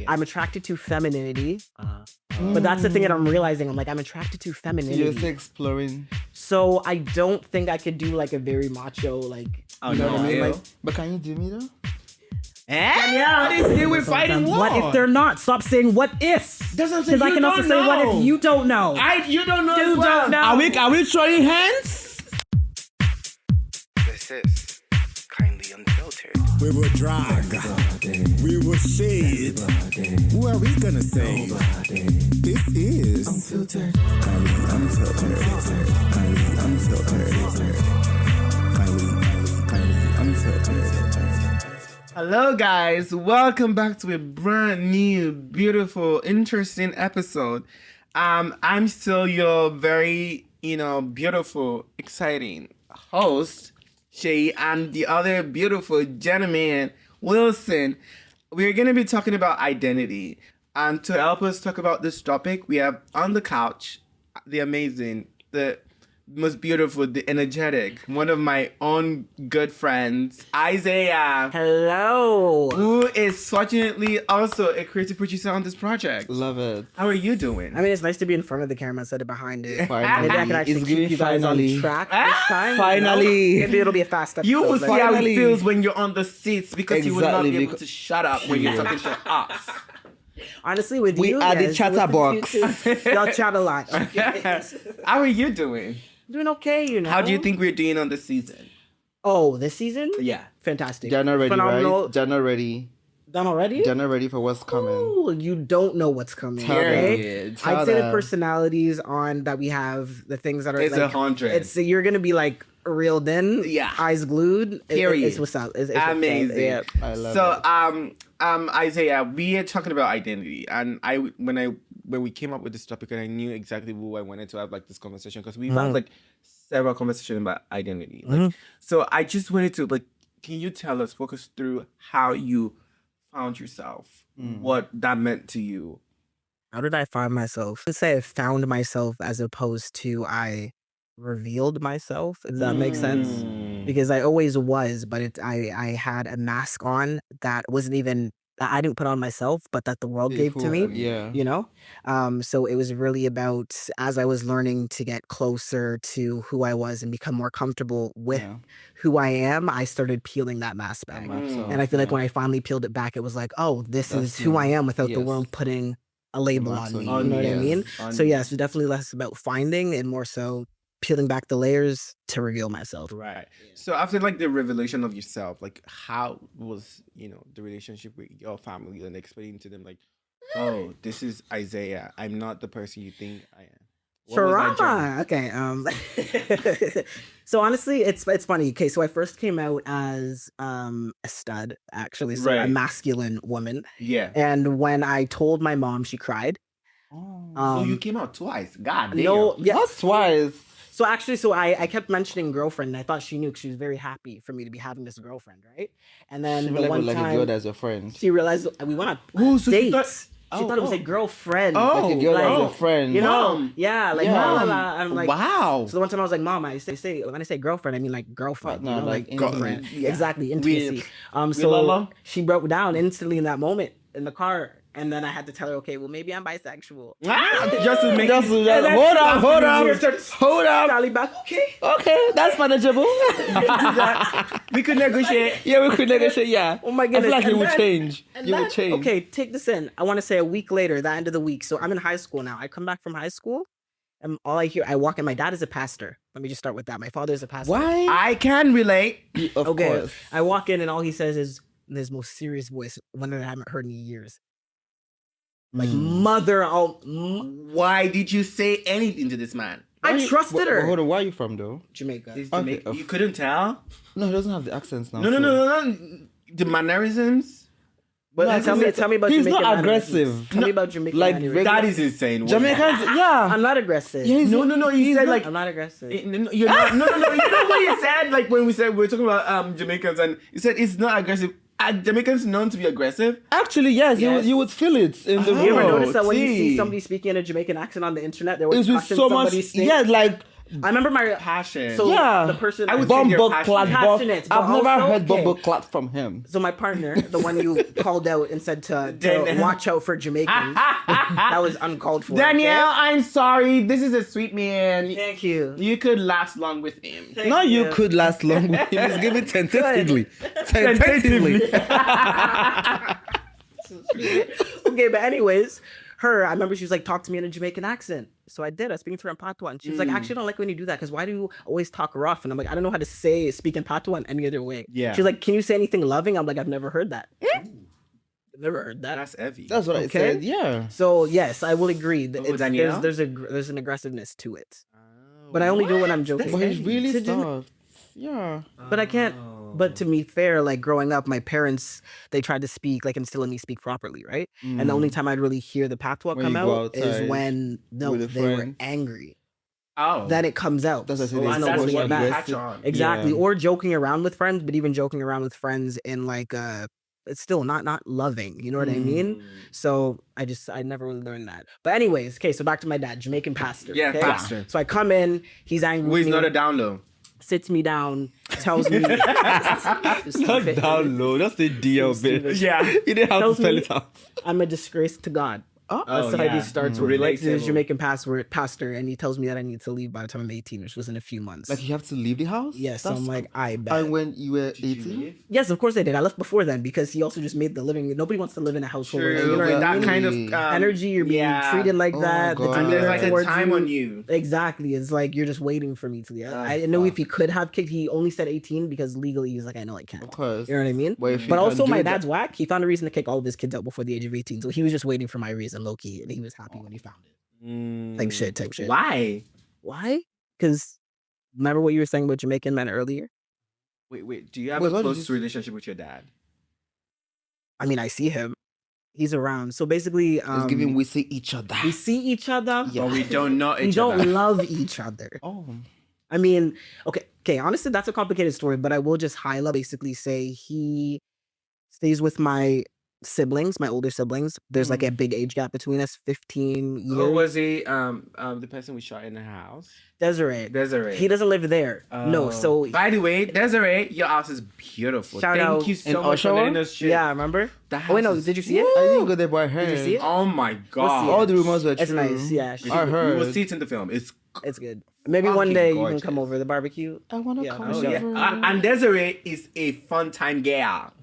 I'm attracted to femininity. But that's the thing that I'm realizing. I'm attracted to femininity. You're still exploring. So I don't think I could do like a very macho, like, Oh, you know what I mean? Like, But can you do me though? Yeah, they say we're fighting war. what if they're not? Stop saying what ifs. That's what I'm saying. Because I can also say what if you don't know. You don't know. You don't know. Are we throwing hands? This is kindly unfiltered. We will drag. We will shade. Who are we gonna say? This is Unfiltered. Kindly unfiltered. Kindly unfiltered. Kindly unfiltered. Hello, guys. Welcome back to a brand new, beautiful, interesting episode. I'm still your very, beautiful, exciting host, Shay, and the other beautiful gentleman, Wilson. We're going to be talking about identity. And to help us talk about this topic, we have on the couch the amazing, the most beautiful, the energetic, one of my own good friends, Izaiah. Hello. Who is fortunately also a creative producer on this project. Love it. How are you doing? I mean, it's nice to be in front of the camera instead of behind it. Finally. Maybe I can actually It's keep giving you guys finally. on track this time. Finally. Maybe it'll be a fast episode. You will see like- how it Finally. feels when you're on the seats because you will not Exactly, be able to shut up when you're talking to us. Honestly, with We you are the guys, chatterbox. with the two, y'all chat a lot. How are you doing? Doing okay, you know. How do you think we're doing on this season? Oh, this season? Yeah. Fantastic. They're not ready, Phenomenal. right? They're not ready. Done already? They're not ready for what's coming. Ooh, you don't know what's coming. Tell right? them. Tell I'd say the them. personalities on that we have, the things that are It's like 100. It's you're gonna be like reeled in, Yeah. eyes glued. Period. It's what's up. It's what's up. Amazing. Yeah. I love So, it. Isaiah, we are talking about identity, and when we came up with this topic, and I knew exactly who I wanted to have like this conversation because we've had like several conversations about identity. Like, so I just wanted to can you tell us, walk us through how you found yourself, what that meant to you? How did I find myself? I'd say I found myself as opposed to I revealed myself. If that makes sense. Because I always was, but I had a mask on that wasn't even that I didn't put on myself, but that the world gave to me. Yeah. You know? So it was really about as I was learning to get closer to who I was and become more comfortable with who I am, I started peeling that mask back. And I feel like when I finally peeled it back, it was like, oh, this is who I am without the world putting a label on me. You know what I mean? So yes, it's definitely less about finding and more so peeling back the layers to reveal myself. Right. So after the revelation of yourself, how was the relationship with your family and explaining to them oh, this is Isaiah. I'm not the person you think I am. What was that journey? Okay. So honestly, it's funny. Okay, so I first came out as a stud, actually, so a Right. masculine woman. Yeah. And when I told my mom, she cried. So you came out twice. God damn. No, yeah. Not twice. So actually, I kept mentioning girlfriend, and I thought she knew because she was very happy for me to be having this girlfriend, right? And then She the like, one like a time girl that's your friend. she realized we went on Oh, so she dates. thought- She thought it was a girlfriend. Oh, Like a girl that's like, your friend. You know, Mom. yeah, like Yeah. Mom. I'm like, wow. so the one time I was like, Mom, I say when I say girlfriend, I mean like girlfriend, No, you know, like like girlfriend. girlfriend. Exactly, intimacy. Lala? So she broke down instantly in that moment in the car, and then I had to tell her, okay, well maybe I'm bisexual. Just to make Hold up. Sally back, okay. Okay, that's manageable. we could negotiate. Yeah, we could negotiate. Yeah. Oh my I goodness. feel like And you would then- change. And You would then- change. Okay, take this in. I want to say a week later, the end of the week. So I'm in high school now. I come back from high school, and all I hear, I walk in. My dad is a pastor. Let me just start with that. My father is a pastor. Why? I can relate. Of Okay. course. I walk in, and all he says is in his most serious voice, one that I haven't heard in years. Like mother, Why did you say anything to this man? I trusted her. Hold on, where are you from though? Jamaica. This Okay, Jamaica- you couldn't tell? No, he doesn't have the accents now. No. The mannerisms? But No, Tell me about He's Jamaican not mannerisms. aggressive. Tell me about Jamaican like, mannerisms. that is insane. Jamaicans, yeah. I'm not aggressive. Yeah, he's- No. You said I'm not aggressive. You're not, no. You know what you said? Like when we were talking about Jamaicans, and you said it's not aggressive. Are Jamaicans known to be aggressive? Actually, yes, Yes. You would feel it in the You ever room. notice that when you see see. somebody speaking in a Jamaican accent on the internet, they're always It's with cussing so much, somebody's thing? yeah, I remember my passion. So Yeah. the person I would say they're Bumble clad. passionate, but I've never also- heard bumble okay. clad from him. So my partner, the one you called out and said to watch out for Jamaicans, that was uncalled for. Danielle, okay? I'm sorry. This is a sweet man. Thank you. You could last long with him. No, you could last long with him. He's giving tentatively. Tentatively. Okay, but anyways, I remember she was like, talk to me in a Jamaican accent. So I did. I was speaking to her in Patois. And she was like, actually, I don't like when you do that because why do you always talk rough? And I'm like, I don't know how to speak in Patois in any other way. Yeah. She's like, can you say anything loving? I'm like, I've never heard that. I've never heard that. That's heavy. That's what I said. Yeah. So yes, I will agree. Danielle? There's an aggressiveness to it. But I only do it when I'm joking. But he's really To do- soft. Yeah. But I can't. But to be fair, like growing up, my parents, they tried to speak, like instill in me speak properly, right? And the only time I'd really hear the patois When come you go out is outside when with a they were friend. angry. Oh. Then it comes out. That's what I said. So It's I know that's holding what it you back. catch on. Exactly. Yeah. Or joking around with friends, but even joking around with friends in like it's still not loving. You know what I mean? So I never really learned that. But anyways, okay, so back to my dad, Jamaican pastor. Yeah, okay? pastor. So I come in, he's angry Who with is me, not a down low? sits me down, tells me Not down low. That's the deal, bitch. Yeah. You didn't have to Tells spell me- it out. I'm a disgrace to God. Oh, That's how he starts with. Like, Relatable. he's a Jamaican pastor, and he tells me that I need to leave by the time I'm 18, which was in a few months. Like you have to leave the house? Yes, so That's I'm like, I bet. And when you were 18? Yes, of course I did. I left before then because he also just made the living. Nobody wants to live in a household where, True, you know with what I that mean? kind of Energy. You're being yeah. treated like Oh, that. God. The And there's like a towards time you. on you. Exactly. It's like you're just waiting for me to leave. I know if he could have kicked, he only said 18 because legally he's like, I know I can't. Of course. You know what I mean? Well, if you But can also, do my that- dad's whack. He found a reason to kick all of his kids out before the age of 18. So he was just waiting for my reason, low key, and he was happy when he found it. Type shit. Why? Why? Because remember what you were saying about Jamaican men earlier? Wait. Do you have Wait, a what did close you- relationship with your dad? I mean, I see him. He's around. So basically, It's giving we see each other. we see each other. Yeah. But we don't know We each don't other. love each other. Oh. I mean, okay. Honestly, that's a complicated story, but I will just highlight, basically say he stays with my siblings, my older siblings. There's like a big age gap between us, 15 years. Who was he? The person we shot in the house. Desiree. Desiree. He doesn't live there. No, Oh. so By the way, Desiree, your house is beautiful. Shout Thank out you in so much for Oshawa? letting us share. yeah, remember? The Oh wait, no, house is- did you see it? I didn't go there by her. Did you see it? Oh my god. see it. All the rumors were It's true. nice. Yeah, I heard. You will see it in the film. It's it's good. Maybe one Fucking day you gorgeous. can come over the barbecue. I want to Yeah, come oh, over. yeah. And Desiree is a fun time girl.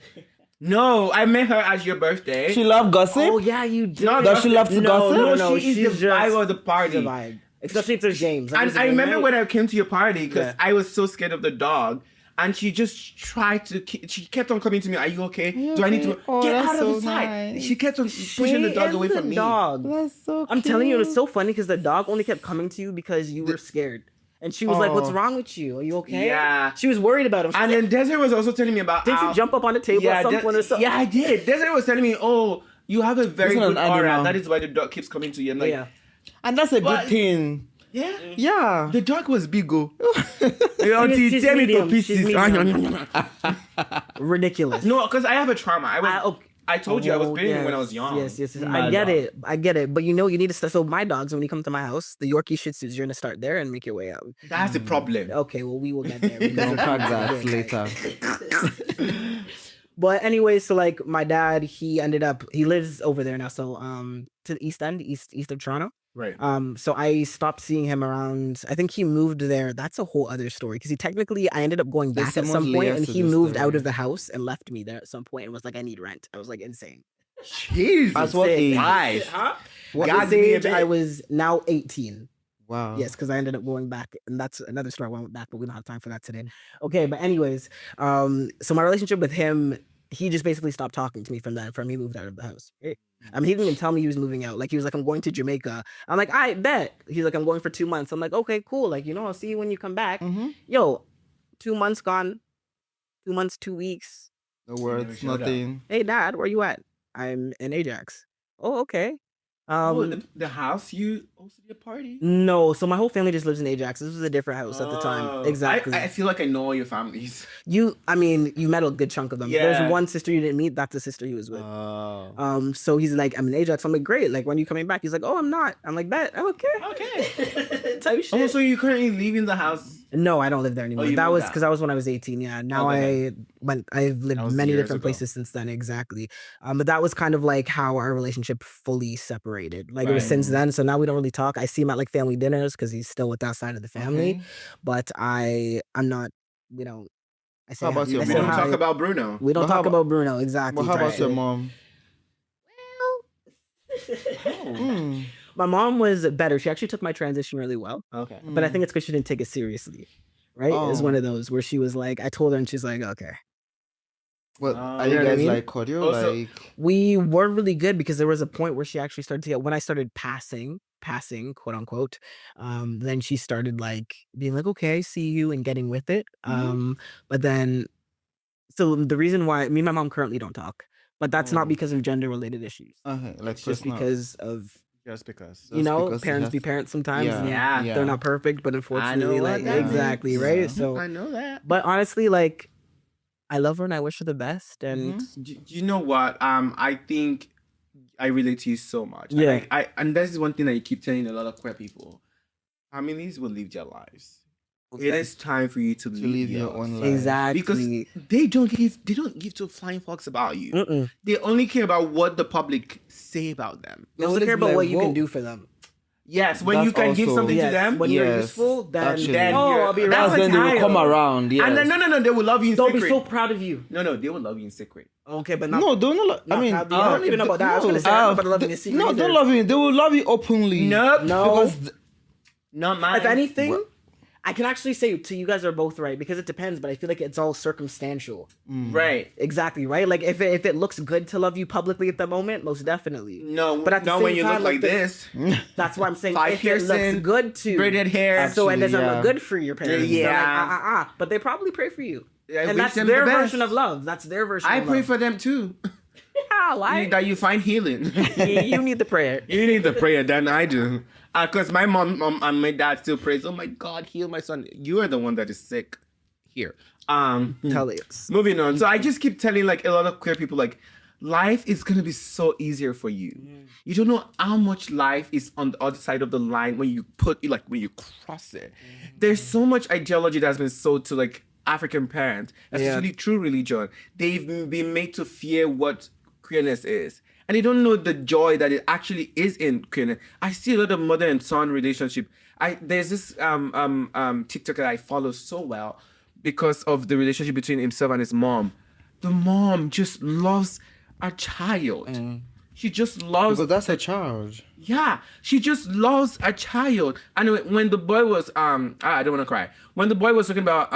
No, I met her at your birthday. She love gossip? Oh yeah, you did. No, Does she love to gossip? No, she is she's the vibe just of the party. the vibe. Especially if there's James. Like, And there's I a remember roommate. when I came to your party because Yeah. I was so scared of the dog. And she just tried to. She kept on coming to me. Are you okay? Do I need to okay? Oh, get that's out of so the side? nice. She kept on pushing the She dog is away the from me. dog. That's so I'm telling you, it's so funny because the dog only kept coming to you because you were scared. And she was like, "What's Oh. wrong with you? Are you okay?" Yeah. She was worried about him. She And was then Desiree was also telling me about. like, didn't how- you jump up on the table at some Des- point or something? Yeah, I did. Desiree was telling me, "Oh, you have a very Isn't good an aura. animal. That is why the dog keeps coming to you." I'm like, Yeah. And that's a But- good thing. yeah. Yeah. The dog was big, oh. She's Tear me to medium. She's pieces. medium. Ridiculous. No, because I have a trauma. I told you I was Oh, bleeding yes, when I was young. Yes. My I get dog. it. But you know, you need to start. So my dogs, when you come to my house, the Yorkie Shih Tzus, you're gonna start there and make your way out. That's the problem. Okay, well, we will get there. because Don't we're pack coming that to it. later. But anyway, so like my dad, he lives over there now. So to the east end, east of Toronto. Right. So I stopped seeing him around. I think he moved there. That's a whole other story because I ended up going There's back at so some much point, layers and to he this moved story. out of the house and left me there at some point and was like, "I need rent." I was like, insane. Jesus. That's what Sick. age? Why? What God, this give me a age, I bit. was now 18. Wow. Yes, because I ended up going back, and that's another story. I went back, but we don't have time for that today. Okay, but anyways, so my relationship with him, he just basically stopped talking to me from that. From he moved out of the house. Right? I mean, he didn't even tell me he was moving out. Like he was like, "I'm going to Jamaica." I'm like, "I bet." He's like, "I'm going for 2 months." I'm like, "Okay, cool. Like I'll see you when you come back." Mm-hmm. Yo, 2 months gone. 2 months, 2 weeks. No words, showed up. nothing. Hey, Dad, where you at? I'm in Ajax. Oh, okay. The house you hosted your party? No, so my whole family just lives in Ajax. This was a different house at the time. Exactly. I feel like I know all your families. You met a good chunk of them. Yeah. There's one sister you didn't meet. That's the sister he was with. So he's like, I'm in Ajax. I'm like, great. Like, when are you coming back? He's like, oh, I'm not. I'm like, bet. I'm okay. Okay. Type shit. Oh, so you're currently leaving the house? No, I don't live there anymore. you That moved was out. because that was when I was 18. Yeah. Now Okay. I've lived was many years different ago. places since then. Exactly. But that was kind of like how our relationship fully separated. Like it was Right. since then. So now we don't really talk. I see him at like family dinners because he's still with that side of the family. Okay. But I'm not, you know, I say How about hi- your I We say mom? don't hi. talk about Bruno. We don't But how talk about- about Bruno. Exactly. Well, how about Right. your mom? My mom was better. She actually took my transition really well. Okay. But I think it's because she didn't take it seriously. Right? It was Oh. one of those where she was like, I told her and she's like, okay. Well, Oh, are you you know what I guys mean? like cordial? Also- Like, We were really good because there was a point where she actually started to get, when I started passing, quote unquote, then she started like being like, okay, I see you and getting with it. But then, so the reason why me and my mom currently don't talk, but that's not because of gender related issues. like It's just personal. because of, Just because. you know, because it parents has be to- parents sometimes. Yeah, and Yeah. They're not perfect, but unfortunately, what like, that means. exactly, Yeah. right? So, I know that. but honestly, like, I love her and I wish her the best. And You know what? I think I relate to you so much. Yeah. And this is one thing that you keep telling a lot of queer people. Families will live their lives. It is time for you to live your yours. own life. exactly. Because they don't give two flying fucks about you. Mm-mm. They only care about what the public say about them. They only let's care be about like, what you whoa. can do for them. Yes, when That's you can give also- something to Yes, them, when you're Yes, useful, then, actually. then oh, you're- I'll be that's around. then they will child. come around. Yes. And then no, they will love you in They'll secret. be so proud of you. No, they will love you in secret. Okay, but not. No, don't love. I not mean, proud. I don't even know about that. I was gonna say, no, but loving is secret. no, either. don't love you. They will love you openly. Nope. No. Because Not mine. If anything, I can actually say to you guys are both right because it depends, but I feel like it's all circumstantial. Right. Exactly, right? Like if it looks good to love you publicly at the moment, most definitely. No, But at the not same when you time, look like the- this. That's why I'm saying Five if it looks piercing, good to braided hair. so it doesn't Actually, look yeah. good for your parents. Yeah. They're like, but they probably pray for you. I And wish that's them their the best. version of love. That's their version I of pray love. for them too. Yeah, like That you find healing. you need the prayer. You need the prayer than I do. Because my mom and my dad still prays, oh my God, heal my son. You are the one that is sick here. Tell us. Moving on. So I just keep telling like a lot of queer people, like, life is going to be so easier for you. You don't know how much life is on the other side of the line when you when you cross it. There's so much ideology that's been sold to like African parents, especially through religion. They've been made to fear what queerness is. And they don't know the joy that it actually is in queerness. I see a lot of mother and son relationship. There's this TikToker that I follow so well because of the relationship between himself and his mom. The mom just loves a child. She just loves because that's a child. yeah, she just loves a child. And when the boy was I don't want to cry. When the boy was talking about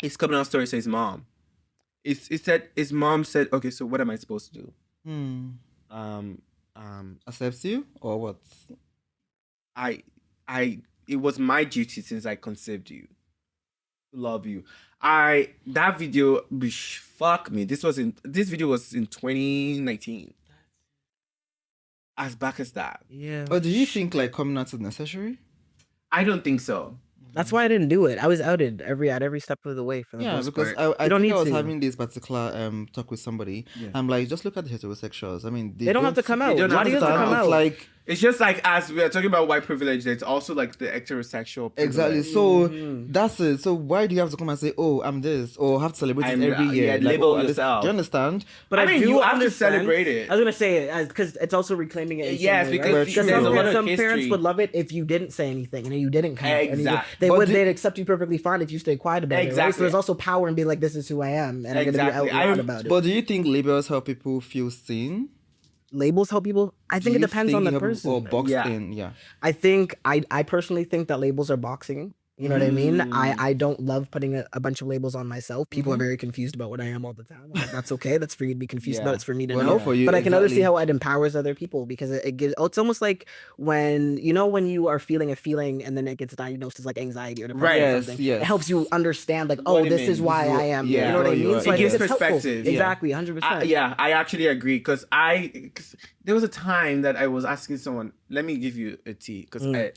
his coming out story to his mom, it said his mom said, okay, so what am I supposed to do? Accepts you or what? It was my duty since I conceived you to love you. That video, fuck me. This video was in 2019. As back as that. Yeah. Or do you think like coming out is necessary? I don't think so. That's why I didn't do it. I was outed at every step of the way for the Yeah, most because part. I don't think need I was to. having this particular talk with somebody. I'm like, just look at the heterosexuals. I mean, They don't have to come out. don't Why have do you to have to come come It's out? like It's just like as we are talking about white privilege, there's also like the heterosexual privilege. exactly. So that's it. So why do you have to come and say, "Oh, I'm this," or have to celebrate I'm- it every year? yeah, Like, label oh, I'm this. yourself. Do you understand? But I mean, you have to understand- celebrate it. I was gonna say because it's also reclaiming it. In some Yes, way, because right? there's some, a lot parents, of some history. parents would love it if you didn't say anything and you didn't come out. And Exactly. But they'd accept you perfectly fine if you stay quiet about it. Right? So Exactly. there's also power in being like, "This is who I am," and I'm gonna Exactly. be out loud about it. But do you think labels help people feel seen? Labels help people. I think it depends on the person. Or boxed Yeah. in, yeah. I think I personally think that labels are boxing You know what I mean? I don't love putting a bunch of labels on myself. People are very confused about what I am all the time. Like, that's okay. That's for you to be confused about. It's for me to know. For you, but I can see how it empowers other people because it gives. Oh, it's almost like when when you are feeling a feeling and then it gets diagnosed as like anxiety or depression or something. It helps you understand like, oh, this is why I am. You know what I mean? So it gives perspective. Exactly, 100%. I actually agree because there was a time that I was asking someone, let me give you a tea because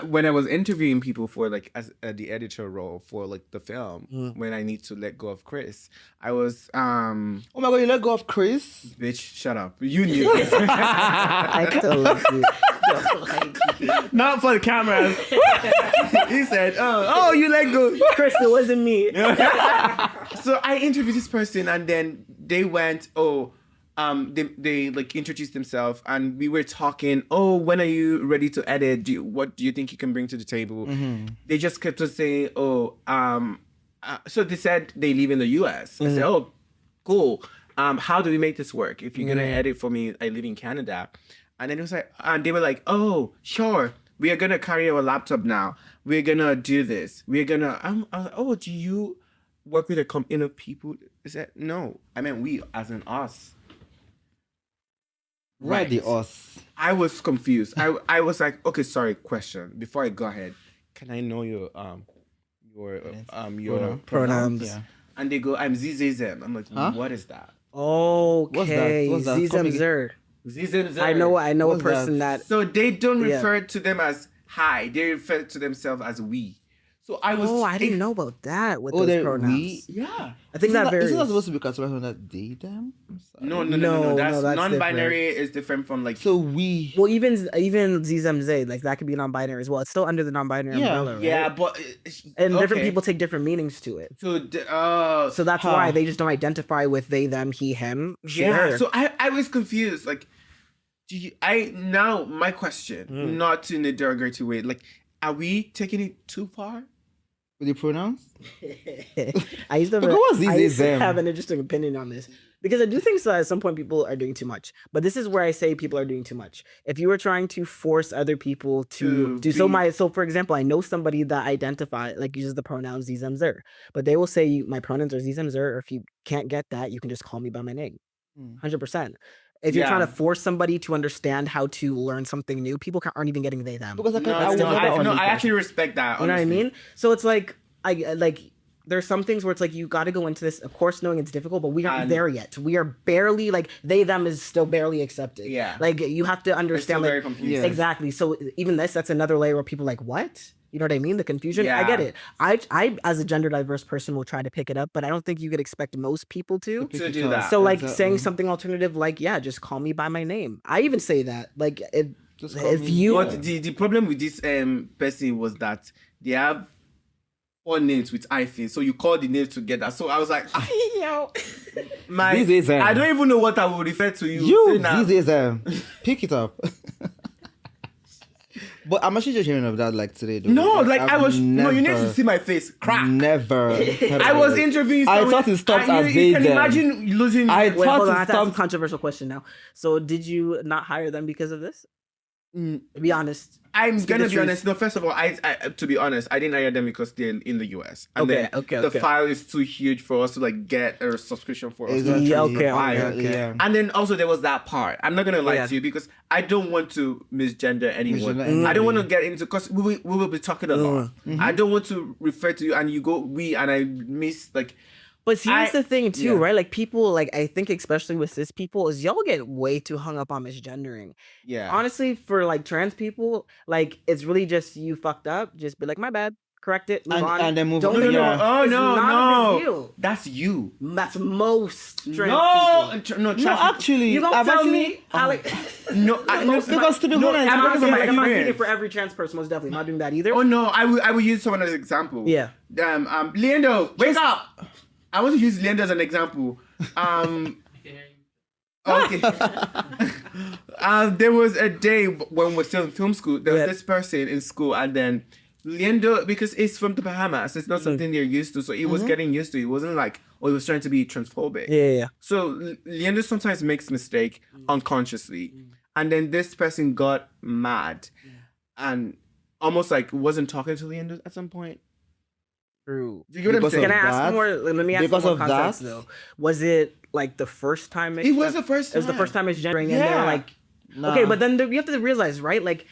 when I was interviewing people for like as the editor role for like the film, when I need to let go of Chris, I was oh my god, you let go of Chris? Bitch, shut up. You knew. I still love you. Not for the camera. He said, oh, you let go. Chris, it wasn't me. So I interviewed this person and then they went, they like introduced themselves and we were talking, when are you ready to edit? What do you think you can bring to the table? They just kept on saying, so they said they live in the US. I said, cool. How do we make this work? If you're going to edit for me, I live in Canada. And then it was like, and they were like, oh, sure. We are going to carry our laptop now. We're going to do this. We're going to, I was like, do you work with a company of people? I said, no. I meant we as in us. Why the us? I was confused. I was like, okay, sorry, question. Before I go ahead, can I know your pronouns? Yeah. And they go, I'm Zizem. I'm like, what is that? Okay. What's that? Zizem. I know What's a person that. So they don't refer to them as hi. They refer to themselves as we. So I was. I didn't know about that with those pronouns. We? Yeah. I think that varies. Isn't that supposed to be categorized on that they, them? No. That's non-binary is different from like. So we. Well, even Zizem, like that could be non-binary as well. It's still under the non-binary umbrella, right? Yeah, but different people take different meanings to it. So that's why they just don't identify with they, them, he, him. Yeah. So I was confused. Like, my question, not in a derogatory way, like, are we taking it too far? With the pronouns? I used to have an interesting opinion on this because I do think so at some point people are doing too much. But this is where I say people are doing too much. If you were trying to force other people to do so for example, I know somebody that uses the pronouns Zizem Zer, but they will say my pronouns are Zizem Zer, or if you can't get that, you can just call me by my name. 100%. If you're trying to force somebody to understand how to learn something new, people aren't even getting they them. Because I actually respect that. You know what I mean? So it's like there's some things where it's like you got to go into this, of course, knowing it's difficult, but we aren't there yet. We are barely like they them is still barely accepted. Yeah, like you have to understand. It's still very confusing. Exactly. So even that's another layer where people are like, what? You know what I mean? The confusion. Yeah. I get it. I as a gender diverse person will try to pick it up, but I don't think you could expect most people to do that. So like saying something alternative, like just call me by my name. I even say that. Like But the problem with this person was that they have 4 names with hyphen, so you call the names together. So I was like, I don't even know what I would refer to you. Pick it up. But I'm actually just hearing of that like today. Though. No, like I was. No, you need to see my face. Crack. Never. I was interviewing someone. I thought it stopped at you can imagine losing. I have a controversial question now. So did you not hire them because of this? Be honest. I'm gonna be honest. No, first of all, I to be honest, I didn't hire them because they're in the US. And the file is too huge for us to like get a subscription for us. Exactly. Okay. And then also there was that part. I'm not gonna lie to you because I don't want to misgender anyone. I don't want to get into because we will be talking a lot. I don't want to refer to you and you go we and I miss like. But see, that's the thing too, right? Like people, like I think especially with cis people, is y'all get way too hung up on misgendering. Yeah. Honestly, for like trans people, like it's really just you fucked up. Just be like, my bad. Correct it. Move on. And then move on. Oh no. That's you. That's most trans people. No, actually. You don't tell me. Because to be honest, I'm not speaking for every trans person. Most definitely not doing that either. Oh no, I will use someone as an example. Yeah. Leandro, wake up. I want to use Leandro as an example. Okay. There was a day when we were still in film school. There was this person in school, and then Leandro, because it's from the Bahamas, it's not something they're used to, so he was getting used to it. It wasn't like, he was trying to be transphobic. Yeah. So Leandro sometimes makes mistake unconsciously, and then this person got mad, and almost like wasn't talking to the end at some point. True. Do you get what I'm Because saying? Can I ask that? more? Let me ask Because more of context that? though. Was it like the first time? It was the first It was the time. first time it's gendering, and they're Yeah. like, Nah. okay, but then you have to realize, right? Like,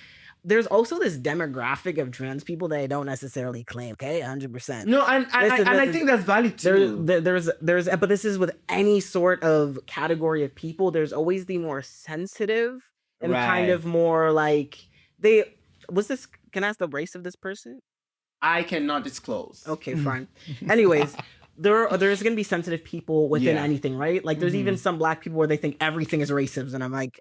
there's also this demographic of trans people that I don't necessarily claim. Okay, 100%. No, and I think that's valid too. There's, but this is with any sort of category of people. There's always the more sensitive and kind Right. of more like can I ask the race of this person? I cannot disclose. Okay, fine. Anyways, there's gonna be sensitive people within Yeah. anything, right? Like there's even some black people where they think everything is racism, and I'm like,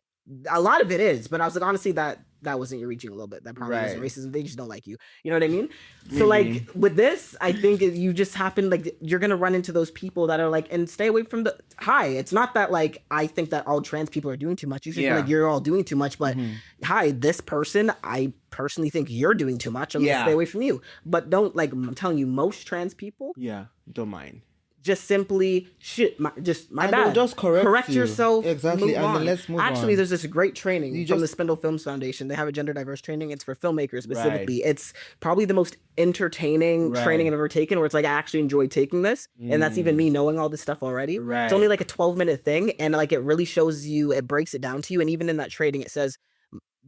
a lot of it is, but I was like, honestly, that wasn't you reaching a little bit. That probably wasn't Right. racism. They just don't like you. You know what I mean? So like with this, I think you just happen like you're gonna run into those people that are like, and stay away from the hi. It's not that like I think that all trans people are doing too much. You should feel like you're all doing too much, but hi, this person, I personally think you're doing too much. I'm gonna stay away from you. But don't like I'm telling you, most trans people Yeah, don't mind. just simply my And bad. they'll just correct you. yourself. Exactly, move and then on. let's move Actually, on. there's this great training You from the just- Spindle Films Foundation. They have a gender diverse training. It's for filmmakers specifically. It's probably the most entertaining training I've ever taken, where it's like I actually enjoyed taking this, and that's even me knowing all this stuff already. Right. It's only like a 12-minute thing, and like it really shows you. It breaks it down to you, and even in that training, it says,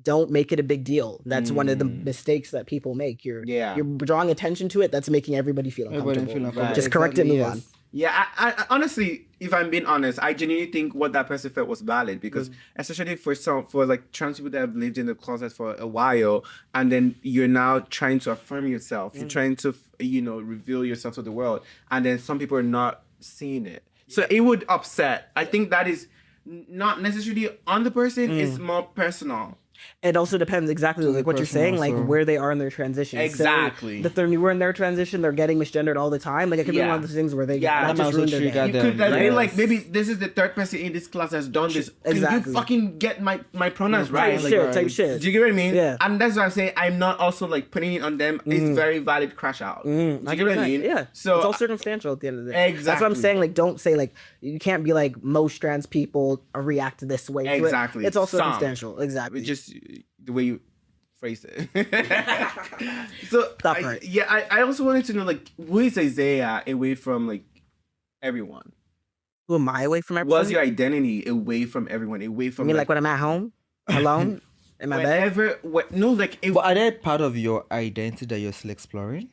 don't make it a big deal. That's one of the mistakes that people make. You're drawing attention to it. That's making everybody feel Everybody uncomfortable. feel uncomfortable. Just correct it and move Exactly, on. yes. Yeah, I honestly, if I'm being honest, I genuinely think what that person felt was valid because, especially for like trans people that have lived in the closet for a while, and then you're now trying to affirm yourself, you're trying to, reveal yourself to the world, and then some people are not seeing it, so it would upset. I think that is not necessarily on the person; it's more personal. It also depends exactly like what you're person saying, like also. where they are in their transition. Exactly. So if they're newer in their transition, they're getting misgendered all the time. Like it could be one of those things where they Yeah, that that just might ruined also their trigger day. them. Could that be Yes. like maybe this is the third person in this class that's done this? Exactly. Can you fucking get my pronouns right? Type shit. Do you get what I mean? Yeah. And that's what I'm saying. I'm not also like putting it on them. It's very valid crash out. Do you get what I mean? Yeah. So it's all circumstantial at the end of the day. That's what I'm Exactly. saying. Like, don't say like you can't be like most trans people react this way. to it. Exactly. It's all Some. circumstantial. Exactly. just the way you phrase it. So Stop right. I also wanted to know like who is Izaiah away from like everyone? Who am I away from everyone? What's your identity away from everyone? Away I from mean, like when I'm at home, alone, in my bed. whenever no like it, But are there part of your identity that you're still exploring?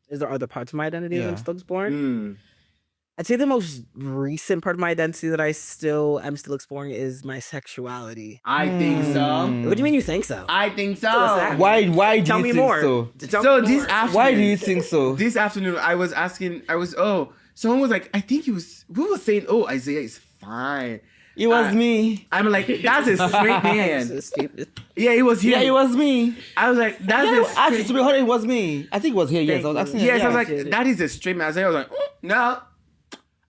Is there other parts of my identity that I'm Yeah. still exploring? Mm. I'd say the most recent part of my identity that I'm still exploring is my sexuality. I think so. What do you mean you think so? I think so. what's that? Why do Tell you me think more. so? So this afternoon, Why do you think so? This afternoon, someone was like, I think we were saying, oh, Izaiah is fine. It was me. I'm like, that's a straight So man. stupid. Yeah, it was you. Yeah, it was me. I was like, that's Yeah, a actually, straight. to be honest, it was me. I think it was here. Yes, Thank I was you. asking. Yes, I was Yeah. like, that is a straight man. Isaiah was like, no,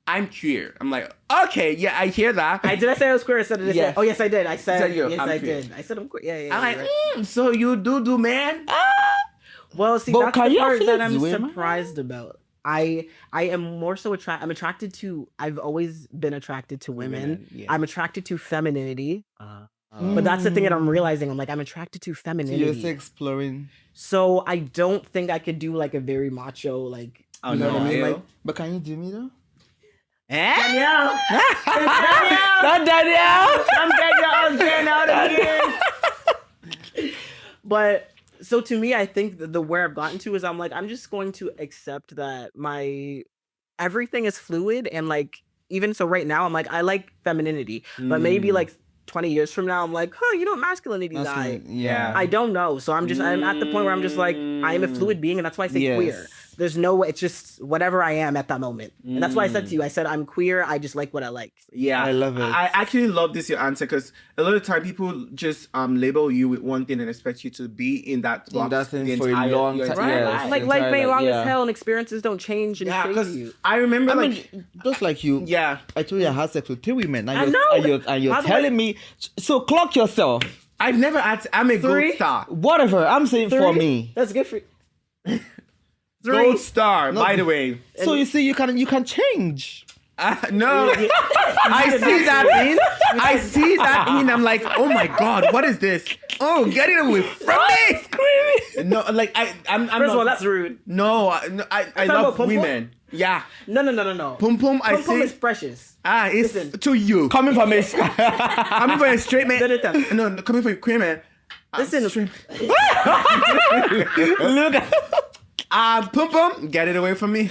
I'm queer. I'm like, okay, yeah, I hear that. Did I say I was queer? I said it. Yeah. Oh yes, I did. I said said you, yes, I'm I queer. did. I said I'm queer. Yeah. I'm like, right. so you do, man? Well, see, But that's can the you part actually that I'm do it, man? surprised about. I am more so I'm attracted to. I've always been attracted to women. yeah. I'm attracted to femininity. But that's the thing that I'm realizing. I'm like, I'm attratted to You're femininity. still exploring. So I don't think I could do like a very macho, like, Oh, you know what I mean? no. Like, But can you do me though? Danielle! Not Danielle. I'm getting out again. But so to me, I think the where I've gotten to is I'm like, I'm just going to accept that everything is fluid. And like, even so right now, I'm like, I like femininity, but maybe like 20 years from now, I'm like, masculinity die. Yeah. I don't know. So I'm at the point where I'm just like, I am a fluid being, and that's why I say Yes. queer. There's no way, it's just whatever I am at that moment. And that's why I said to you, I said, I'm queer, I just like what I like. Yeah, I love it. I actually love this your answer because a lot of time people just label you with one thing and expect you to be in that box that thing the for a entire- long your time. entire Yes. life. Like the life entire ain't long life, as yeah. hell, and experiences don't change and Yeah, shape because you. I remember I like mean, just like you. yeah. I told you I had sex with 3 women. I know. And you're By the telling me. So clock yourself. I've never had. I'm a 3? gold star. Whatever. I'm saying for me. That's good for you. 3. Gold star. By the way. So you see, you can change. No, I see that in. I see that in. I'm like, oh my god, what is this? Oh, get it away from me! No, like I'm First of all, that's rude. No, I love about women. Yeah. No. Pum pum, I Pum say. is precious. It's Listen. to you. Coming from a Coming from a straight man. No. Coming from a queer man. Listen. Straight. Look. Pum pum, get it away from me.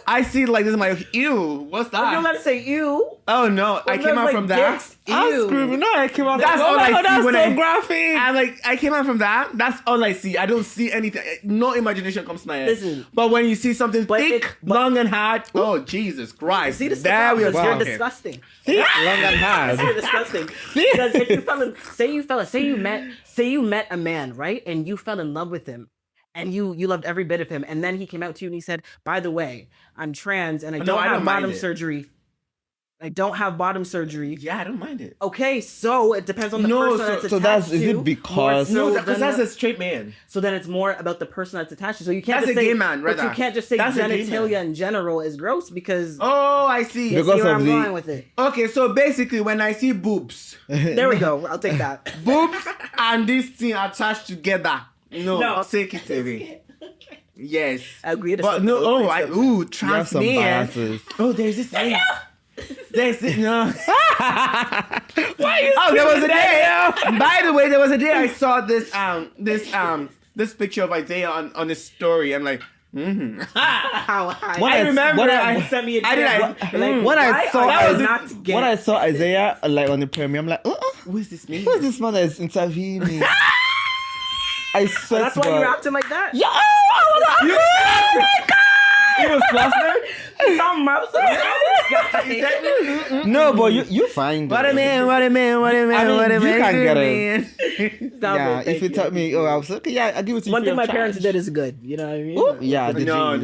I see like this is my ew. What's that? You're allowed to say ew. Oh no, I came out from that. I'm Ew. screaming. No, I came out. That's all I see that's when so graphic. I came out from that. That's all I see. I don't see anything. No imagination comes to my head. Listen. But when you see something thick, it- long and hard, oh Jesus Christ! See, this is there we are. you're talking. disgusting. Long and hard. You're disgusting. Because if say you met a man, right, and you fell in love with him, and you loved every bit of him, and then he came out to you and he said, "By the way, I'm trans and I don't have bottom surgery. I don't have bottom surgery." Yeah, I don't mind it. Okay, so it depends on the person that's attached so that's is to. it because No, So because then- that's a straight man. So then it's more about the person that's attached to. So you can't That's just a say, gay man, but rather. you can't just say That's a gay genitalia man. in general is gross because Oh, I see. you Because see where of I'm the- going with it. Okay, so basically, when I see boobs, There we go. I'll take that. boobs and this thing attached together, no, No. I'll take it away. Yes. I agree to But some- no, agree to some- you have trans some man. biases. Oh, there's this thing. There's this, no. Why is There was a day. By the way, there was a day I saw this picture of Izaiah on his story. I'm like, How high? What I remember what I sent me a I did. like, when I why saw are you Isaiah- not gay? when I saw Isaiah like on the premiere, I'm like, What's this mean? who's this man that is interviewing me? I swear That's to why God. you're acting like that? Yeah, oh my God. He was flustered. Some mouse. No, but you find What a man! What a man! What a man! I mean, what a you man! can get it. Yeah, if you taught me, I was like, okay, yeah, I give it to you. One free thing of my charge. parents did is good. You know what I mean? Ooh, yeah, No,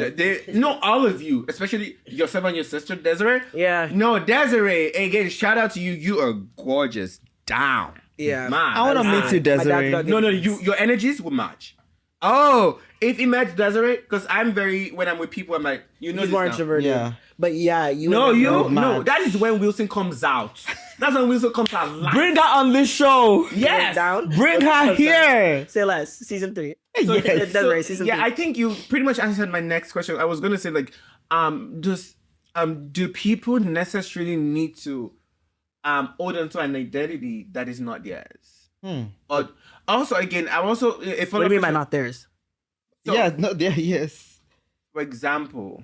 no, all of you, especially yourself and your sister Desiree. Yeah. No, Desiree. Again, shout out to you. You are gorgeous. Down. Yeah. Man, I want to meet you, Desiree. No, your energies will match. Oh, if he met Desiree, because I'm when I'm with people, I'm like, you know, He's this more now. introverted. Yeah. But yeah, you. No, and you Desiree- no. That is when Wilson comes out. That's when Wilson comes out live. Bring her on this show. Yes. Down. Bring her here. Say less. Season 3. So, Yes. Desiree, season 3. I think you pretty much answered my next question. I was gonna say like, do people necessarily need to hold on to an identity that is not theirs? Or also again, I also if What do you mean by not theirs? So- Yeah, not there. Yes. For example,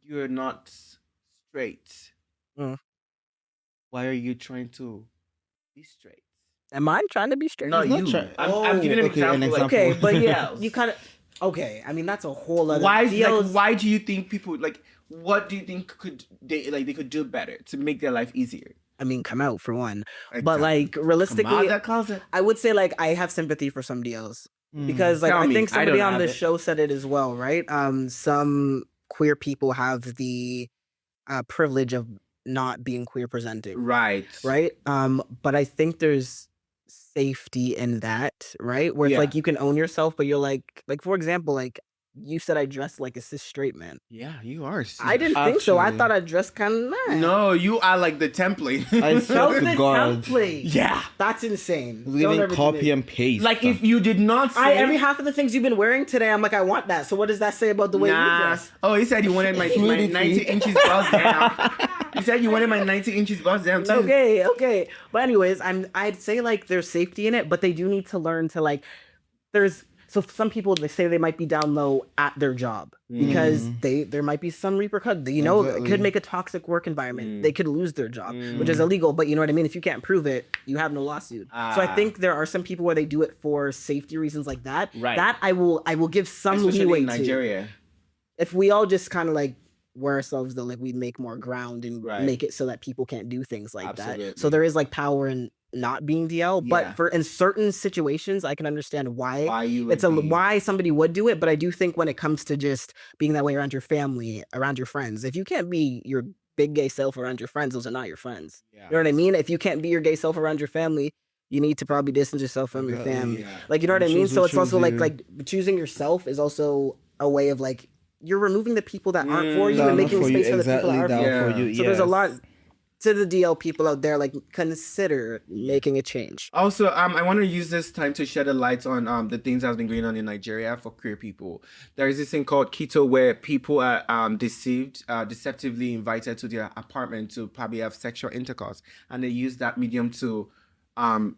you're not straight. Mm. Why are you trying to be straight? Am I trying to be straight? No, He's not you. trying- I'm giving an okay, an example. example. Okay, but yeah, else. you kind of. Okay, I mean that's a whole other. Why? deal. Like, why do you think people like? What do you think they could do better to make their life easier? I mean, come out for one, but Exactly. like Come out realistically, that closet. I would say like I have sympathy for some deals because like Tell I me, think I somebody don't on have the it. show said it as well, right? Some queer people have the privilege of not being queer presenting, Right. right? But I think there's safety in that, right? Where it's Yeah. like you can own yourself, but you're like for example, like you said I dressed like a cis straight man. Yeah, you are. I didn't think so. I Actually. thought I dressed kind of nice. No, you are like the template. I Tell swear the to God. template. yeah. That's insane. It's Don't giving ever do copy that. and paste. Like if you did not say Every half of the things you've been wearing today, I'm like, I want that. So what does that say about the way you dress? Oh, he said he wanted my Fluidity. 90 inches bust down. He said you wanted my 90 inches bust down too. Okay. But anyways, I'd say like there's safety in it, but they do need to learn to like so some people they say they might be down low at their job because there might be some repercussions. You know, it Exactly. could make a toxic work environment. They could lose their job, which is illegal. But you know what I mean? If you can't prove it, you have no lawsuit. So I think there are some people where they do it for safety reasons like that. Right. That I will give some Especially leeway in to. Nigeria. If we all just kind of like wear ourselves though, like we'd make more ground and Right. make it so that people can't do things like that. Absolutely. So there is like power in not being DL, Yeah. but for in certain situations, I can understand why you would be- why somebody would do it. But I do think when it comes to just being that way around your family, around your friends, if you can't be your big gay self around your friends, those are not your friends. Yeah. You know what I mean? If you can't be your gay self around your family, you need to probably distance yourself from your family. Yeah. Like, you know what I And mean? choose So who it's also choose you. like choosing yourself is also a way of like, you're removing the people that aren't for you That are and not making for you, space for the people that exactly, are that for are you. for you, So there's a yes. lot. to the DL people out there, like, consider making a change. Also, I want to use this time to shed a light on the things that's been going on in Nigeria for queer people. There is this thing called keto where people are deceptively invited to their apartment to probably have sexual intercourse, and they use that medium to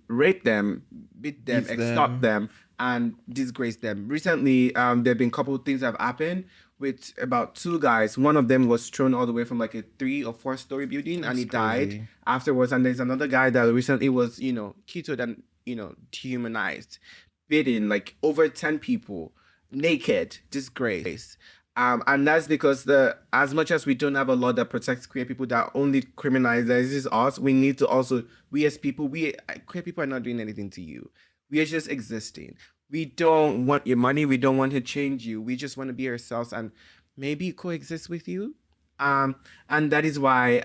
rape them, beat them, extort them, and disgrace them. Recently, there have been a couple of things that have happened with about 2 guys. One of them was thrown all the way from like a 3 or 4 story building, and he died afterwards. And there's another guy that recently was, ketoed and, dehumanized, beaten like over 10 people, naked, disgrace. And that's because as much as we don't have a law that protects queer people, that only criminalizes us, we need to also, we as people, queer people are not doing anything to you. We are just existing. We don't want your money. We don't want to change you. We just want to be ourselves and maybe coexist with you. And that is why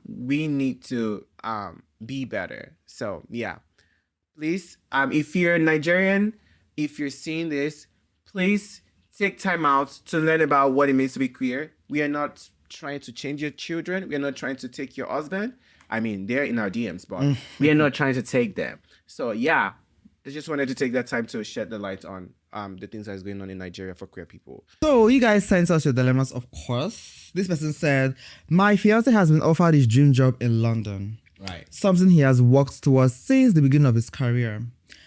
we need to be better. So yeah, please, if you're Nigerian, if you're seeing this, please take time out to learn about what it means to be queer. We are not trying to change your children. We are not trying to take your husband. I mean, they're in our DMs, but we are not trying to take them. So yeah, I just wanted to take that time to shed the light on the things that is going on in Nigeria for queer people. So you guys sent us your dilemmas, of course. This person said, my fiance has been offered his dream job in London. Right. Something he has worked towards since the beginning of his career.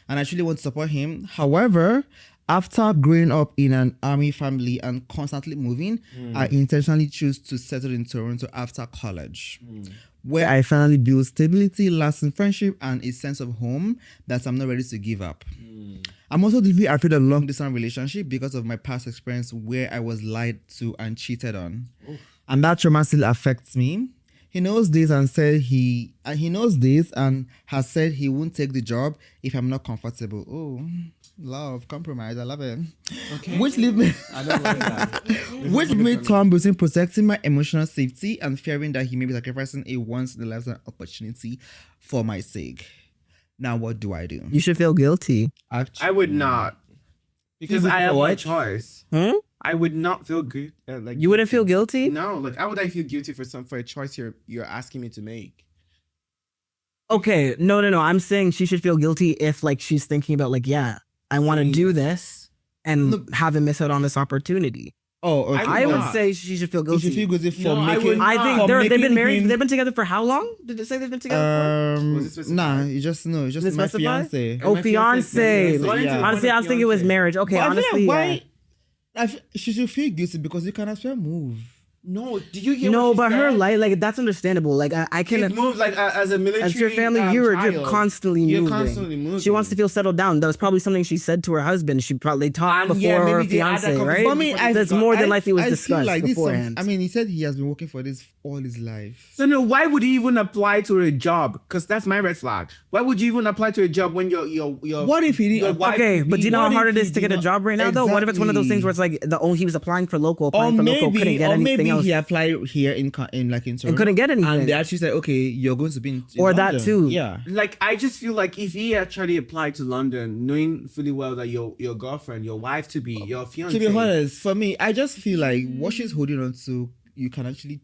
And I actually want to support him. However, after growing up in an army family and constantly moving, I intentionally choose to settle in Toronto after college, where I finally built stability, lasting friendship, and a sense of home that I'm not ready to give up. I'm also deeply afraid of long-distance relationship because of my past experience where I was lied to and cheated on. And that trauma still affects me. He knows this and has said he won't take the job if I'm not comfortable. Oh, love, compromise, I love it. Okay. Which leave me I don't like that. which made torn between protecting my emotional safety and fearing that he may be sacrificing a once in a lifetime opportunity for my sake. Now what do I do? You should feel guilty. I would not, because I have my choice. I would not feel good. You wouldn't feel guilty? No, like how would I feel guilty for a choice you're asking me to make? Okay, no. I'm saying she should feel guilty if like she's thinking about like, yeah, I want to do this and haven't missed out on this opportunity. Oh, okay. I would say she should feel guilty. You should feel guilty for No, I making. would I not. think For they've been making married. him- They've been together for how long? Did it say they've been together for? Was it specified? Nah, it's just Did it my specify? fiance. Oh, My fiance. fiance. Yeah. Honestly, I was thinking it was marriage. Okay, But I feel honestly, like why? She should feel guilty because you can as well move. No, did you hear? no, what she but her said? life, like that's understandable. Like I She can. moves like as a military. As your family, you're child. constantly You're moving. constantly moving. She wants to feel settled down. That was probably something she said to her husband. She probably talked And yeah, before her maybe they had that fiance, right? conversation. But I mean, That's more than likely was I feel discussed like this beforehand. I mean, he said he has been working for this all his life. So no, why would he even apply to a job? Because that's my red flag. Why would you even apply to a job when your What if he your didn't? wife- Okay, but do you know how What hard if it he is to get did a not- job right now, though? What if it's one of those things where it's like he was applying for local, Or applying for local, couldn't get anything maybe else, he applied here in Toronto and couldn't get anything. and they actually said, okay, you're going to be in Or that London. too. Yeah. Like, I just feel like if he actually applied to London, knowing fully well that your girlfriend, your wife to be, your fiance. To be honest, for me, I just feel like what she's holding on to, you can actually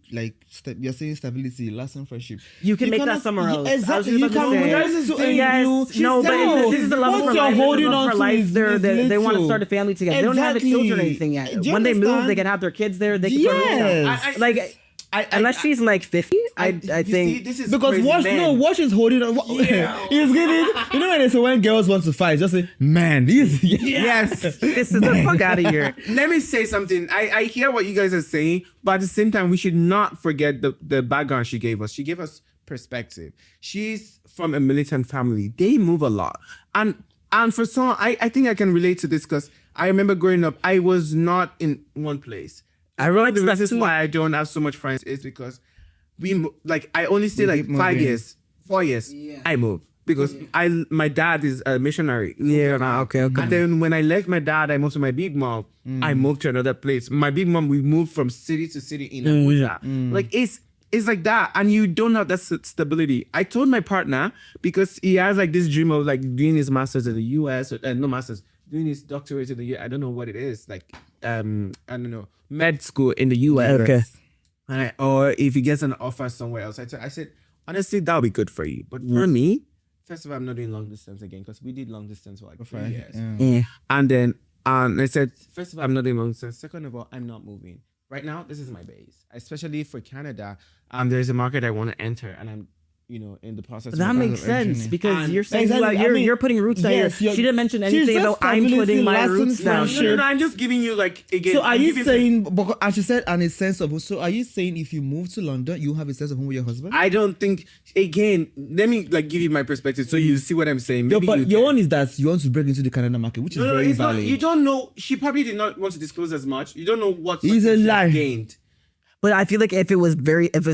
you're saying stability, lasting friendship. You can make that cannot- somewhere else. Exactly. I was You just about can to say. use it to Yes, include- no, but No, this is the love what of her you're life. holding This is the love on of her to life. is They want to little. start a family together. They don't have Exactly. children or anything yet. Do you When they move, understand? they can have their kids there. They can put Yes. like unless she's like 50, I think. this is Because crazy, man. what she's holding on, he's giving. You know when they say when girls want to fight, just say, man, Yes. This is the fuck out of here. Let me say something. I hear what you guys are saying, but at the same time, we should not forget the background she gave us. She gave us perspective. She's from a militant family. They move a lot. And for some, I think I can relate to this because I remember growing up, I was not in one place. I really The reason why I don't have so much friends is because I only stay like keep 5 moving. years, 4 years. I move because my dad is a missionary. Yeah, okay. And then when I left my dad, I moved to my big mom. I moved to another place. My big mom, we moved from city to city in Abuja. Like it's like that, and you don't have that stability. I told my partner because he has like this dream of like doing his masters in the US, no masters, doing his doctorate in the US. I don't know what it is, like I don't know, med school in the US. Okay. And or if he gets an offer somewhere else, I said, honestly, that would be good for you. But for me, first of all, I'm not doing long distance again because we did long distance for like 3 years. Yeah. And then I said, first of all, I'm not doing long distance. Second of all, I'm not moving. Right now, this is my base, especially for Canada. There's a market I want to enter, and I'm, in the process. That makes sense because you're saying Exactly, you're putting roots down here. She didn't mention anything about I'm putting my roots down. No, I'm just giving you like again. So are you saying, as you said, and a sense of, so are you saying if you move to London, you have a sense of home with your husband? I don't think, again, let me like give you my perspective so you see what I'm saying. But your one is that you want to break into the Canadian market, which is very valid. You don't know. She probably did not want to disclose as much. You don't know what It's a lie. gained. But I feel like if it was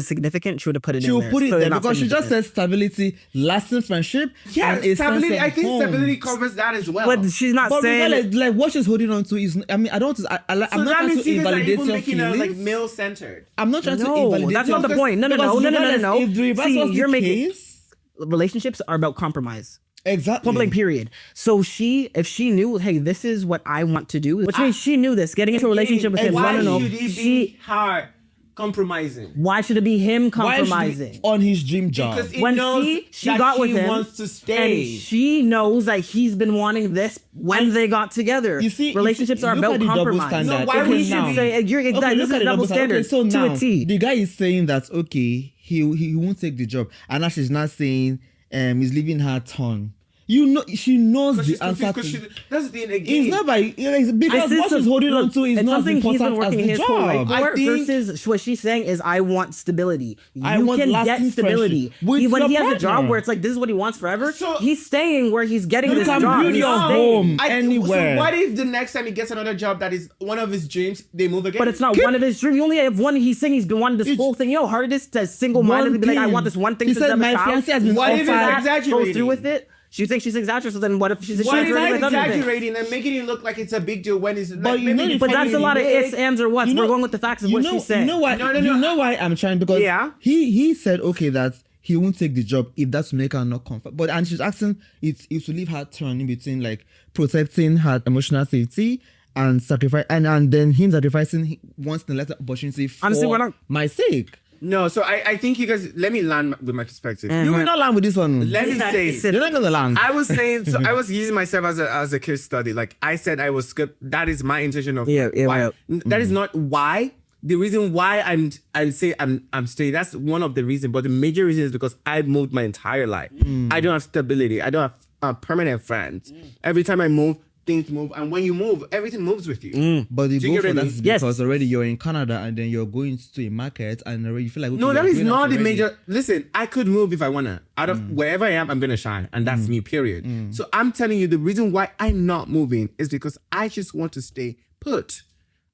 significant, she would have put it in there. She will put it there because she just said stability, lasting friendship, Yeah, and a stability. sense of I think home. stability covers that as well. But she's not But saying. regardless, like what she's holding on to is, I mean, I don't. I'm so not that trying means to you guys are invalidate even your making her like feelings. male centered. I'm not trying to No, invalidate that's your not the point. No. Because regardless, if the reverse See, was the you're making case, relationships are about compromise. exactly. Public period. So if she knew, hey, this is what I want to do, which means she knew this. Getting into a relationship with him, Why no, should he be her compromising? Why should it be him Why is she compromising? on his dream job? Because he When knows she that got with he him, wants to stay. and she knows that he's been wanting this when they got together. You see, relationships are look about at the double compromise. standard. So why Okay, would we she now- should say you're exactly. look This at is the double standard Okay, so to now, a T. the guy is saying that okay, he won't take the job, and now she's not saying he's leaving her torn. She knows the answer to. That's the thing again. It's not because what she's holding on to is it's not as something he's been important as working the his whole life job. for. Versus what she's saying is, I want stability. I You want can lasting get stability. friendship with When your he has a job partner. where it's like this is what he wants forever, So- he's staying where he's getting You this can job. build He's your staying. home anywhere. So what if the next time he gets another job that is one of his dreams, they move again? But it's not one of his dreams. You only have one. He's saying he's been wanting this whole thing. Hardest to single-mindedly be like, I want this one thing He since said, I'm a my child. fiancé has been What if it's offered. exaggerating? Goes through with it. She thinks she's exaggerating. So then what if she's Why is exaggerating that with other things? exaggerating and making it look like it's a big deal when it's But you know the But that's a lot of Big. ifs, ands, or whats. We're going with the facts of what she's saying. You know why? No. You know why I'm trying because Yeah. he said okay that he won't take the job if that's to make her not comfortable. But and she's asking it to leave her torn in between like protecting her emotional safety and sacrifice and then him sacrificing once in a lifetime opportunity for Honestly, we're not- my sake. No, so I think you guys, let me land with my perspective. You will not land with this one. Let me say, You're not gonna land. I was saying, so I was using myself as a case study. Like I said, I was good. That is my intention of why. That is not why. The reason why I'm staying. That's one of the reasons, but the major reason is because I moved my entire life. I don't have stability. I don't have permanent friends. Every time I move, things move, and when you move, everything moves with you. But the Do you both get of what I that mean? is Yes. because already you're in Canada and then you're going to a market and already you feel like okay, No, you're that is doing not the already. major. Listen, I could move if I wanna. I don't. Wherever I am, I'm gonna shine, and that's me. Period. So I'm telling you, the reason why I'm not moving is because I just want to stay put.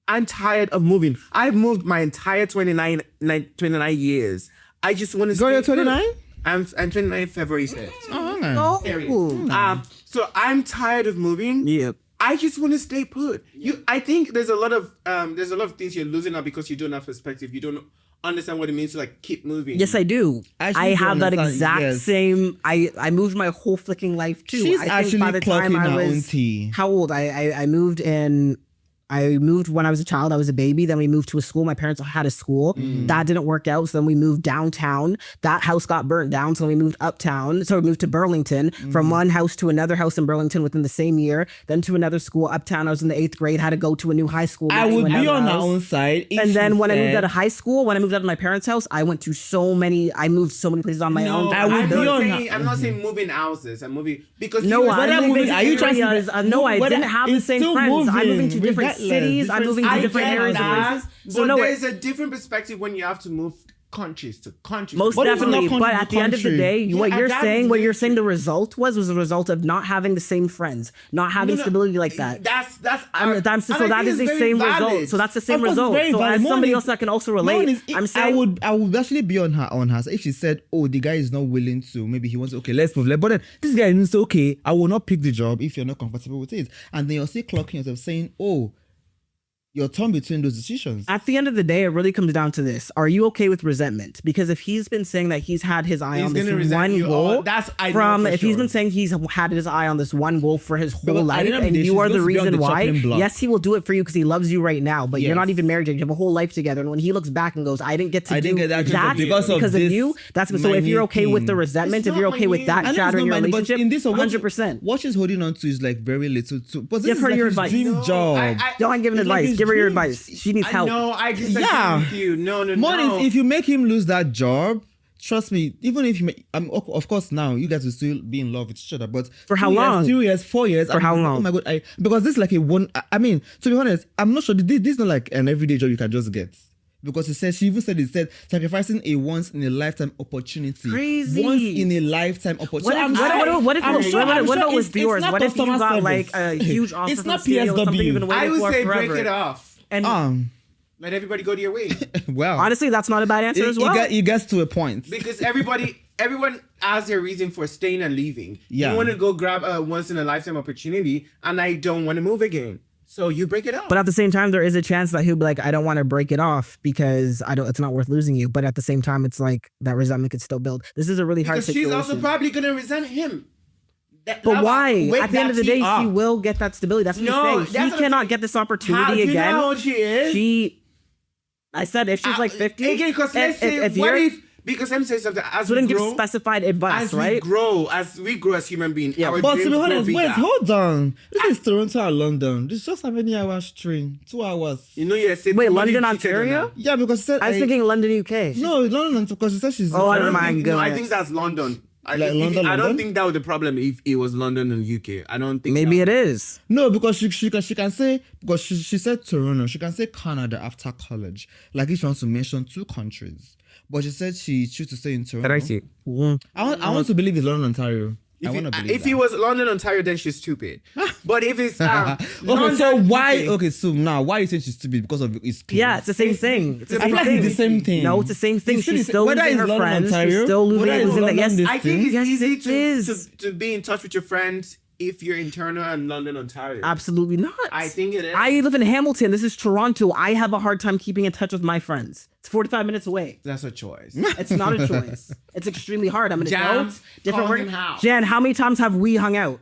I'm tired of moving. I've moved my entire 29 years. I just want to. Girl, you're 29? I'm 29 February 6th. Oh, okay. Oh. So I'm tired of moving. Yep. I just want to stay put. I think there's a lot of things you're losing out because you don't have perspective. You don't understand what it means to like keep moving. Yes, I do. Actually, I you have that understand, exact yes. same. I moved my whole flicking life too. She's I think actually by the time clocking I her was own tea. how old? I moved in. I moved when I was a child. I was a baby. Then we moved to a school. My parents had a school. That didn't work out. So then we moved downtown. That house got burnt down. So we moved uptown. So we moved to Burlington. From one house to another house in Burlington within the same year. Then to another school uptown. I was in the 8th grade. Had to go to a new high school. I next to would be another on her house. own side. if And then she when I moved said- out of high school, when I moved out of my parents' house, I moved so many places on my own. No, I would I'm be not on saying I'm not saying moving houses. I'm moving because No, you guys- I'm Whether moving moving- are you to trying to- areas. No, I whether- didn't have the it's same still friends. I'm moving to moving, different regardless. cities. I'm moving to I different get areas and that, places. but So no, there's a different perspective when you have to move countries to countries. most But it's not definitely. country But to at the end of the country. day, Yeah, what you're that saying, is what you're very saying, the result was a result of not having the same friends, not having No, no, stability like that. That's So that is the very same valid. result. So that's the same Of course, it's result. very So valid. as Mine somebody is- else that can also mine relate, is- I'm saying I would actually be on her side if she said, "Oh, the guy is not willing to. Maybe he wants. Okay, let's move." But then this guy is okay. I will not pick the job if you're not comfortable with it. And then you're still clocking yourself saying, "Oh, you're torn between those decisions. At the end of the day, it really comes down to this. Are you okay with resentment? Because if he's been saying that he's had his eye on this one goal, if he's been saying he's had his eye on this one goal for his whole life, and you are the reason why, yes, he will do it for you because he loves you right now, but you're not even married yet. You have a whole life together. And when he looks back and goes, I didn't get to do that because of you, that's so if you're okay with the resentment, if you're okay with that shattering your relationship, 100%. What she's holding on to is like very little. But give her your advice. Dream job. Don't give him advice. Give her your advice. She needs help. No, I disagree with you. No. If you make him lose that job, trust me, even if you of course now you guys will still be in love with each other, but for how long? 2 years, 4 years. For how long? Oh my God, because this is like a one. I mean, to be honest, I'm not sure this is not like an everyday job you can just get. Because she even said sacrificing a once in a lifetime opportunity. Crazy. Once in a lifetime opportunity. What if it was yours? What if you got like a huge offer it's from not studio, something you've been waiting I would for say forever. break it off. And let everybody go to your way. Well, honestly, that's not a bad answer as well. It gets to a point. Because everyone has their reason for staying and leaving. Yeah. You want to go grab a once in a lifetime opportunity, and I don't want to move again. So you break it up. But at the same time, there is a chance that he'll be like, I don't want to break it off because it's not worth losing you. But at the same time, it's like that resentment could still build. This is a really hard situation. Because she's also probably going to resent him. But why? At the end of the day, she will get that stability. That's what he's saying. He cannot get this opportunity again. How do you know how old she is? I said if she's like 50. Again, because let's say, because I'm saying something, as we give grow, specified advice, right? As we grow as human beings, our but to be dreams honest, grow wait, bigger. hold on. This is Toronto and London. This is just a many hours train. 2 hours. You know, wait, London, Ontario? Yeah, because I was thinking London, UK. No, London, because she said she's. Oh, I don't mind going. I think that's London. I London? don't think that was the problem if it was London and UK. I don't think. Maybe it is. No, because she can say, because she said Toronto, she can say Canada after college. Like if she wants to mention 2 countries. But she said she chose to stay in Toronto. I see. I want to believe it's London, Ontario. If it was London, Ontario, then she's stupid. But if it's okay, so why? UK, okay, so now why are you saying she's stupid because of it's close? Yeah, it's the same thing. I feel like it's the same thing. No, it's the same thing. She's still whether losing it's her London, friends. Ontario, She's still losing that. Yes, I think it's easy it to be in touch with your friends if you're in Toronto and London, Ontario. Absolutely not. I think it is. I live in Hamilton. This is Toronto. I have a hard time keeping in touch with my friends. It's 45 minutes away. That's a choice. It's not a choice. It's extremely hard. I'm an adult. Different work. Jan, how many times have we hung out?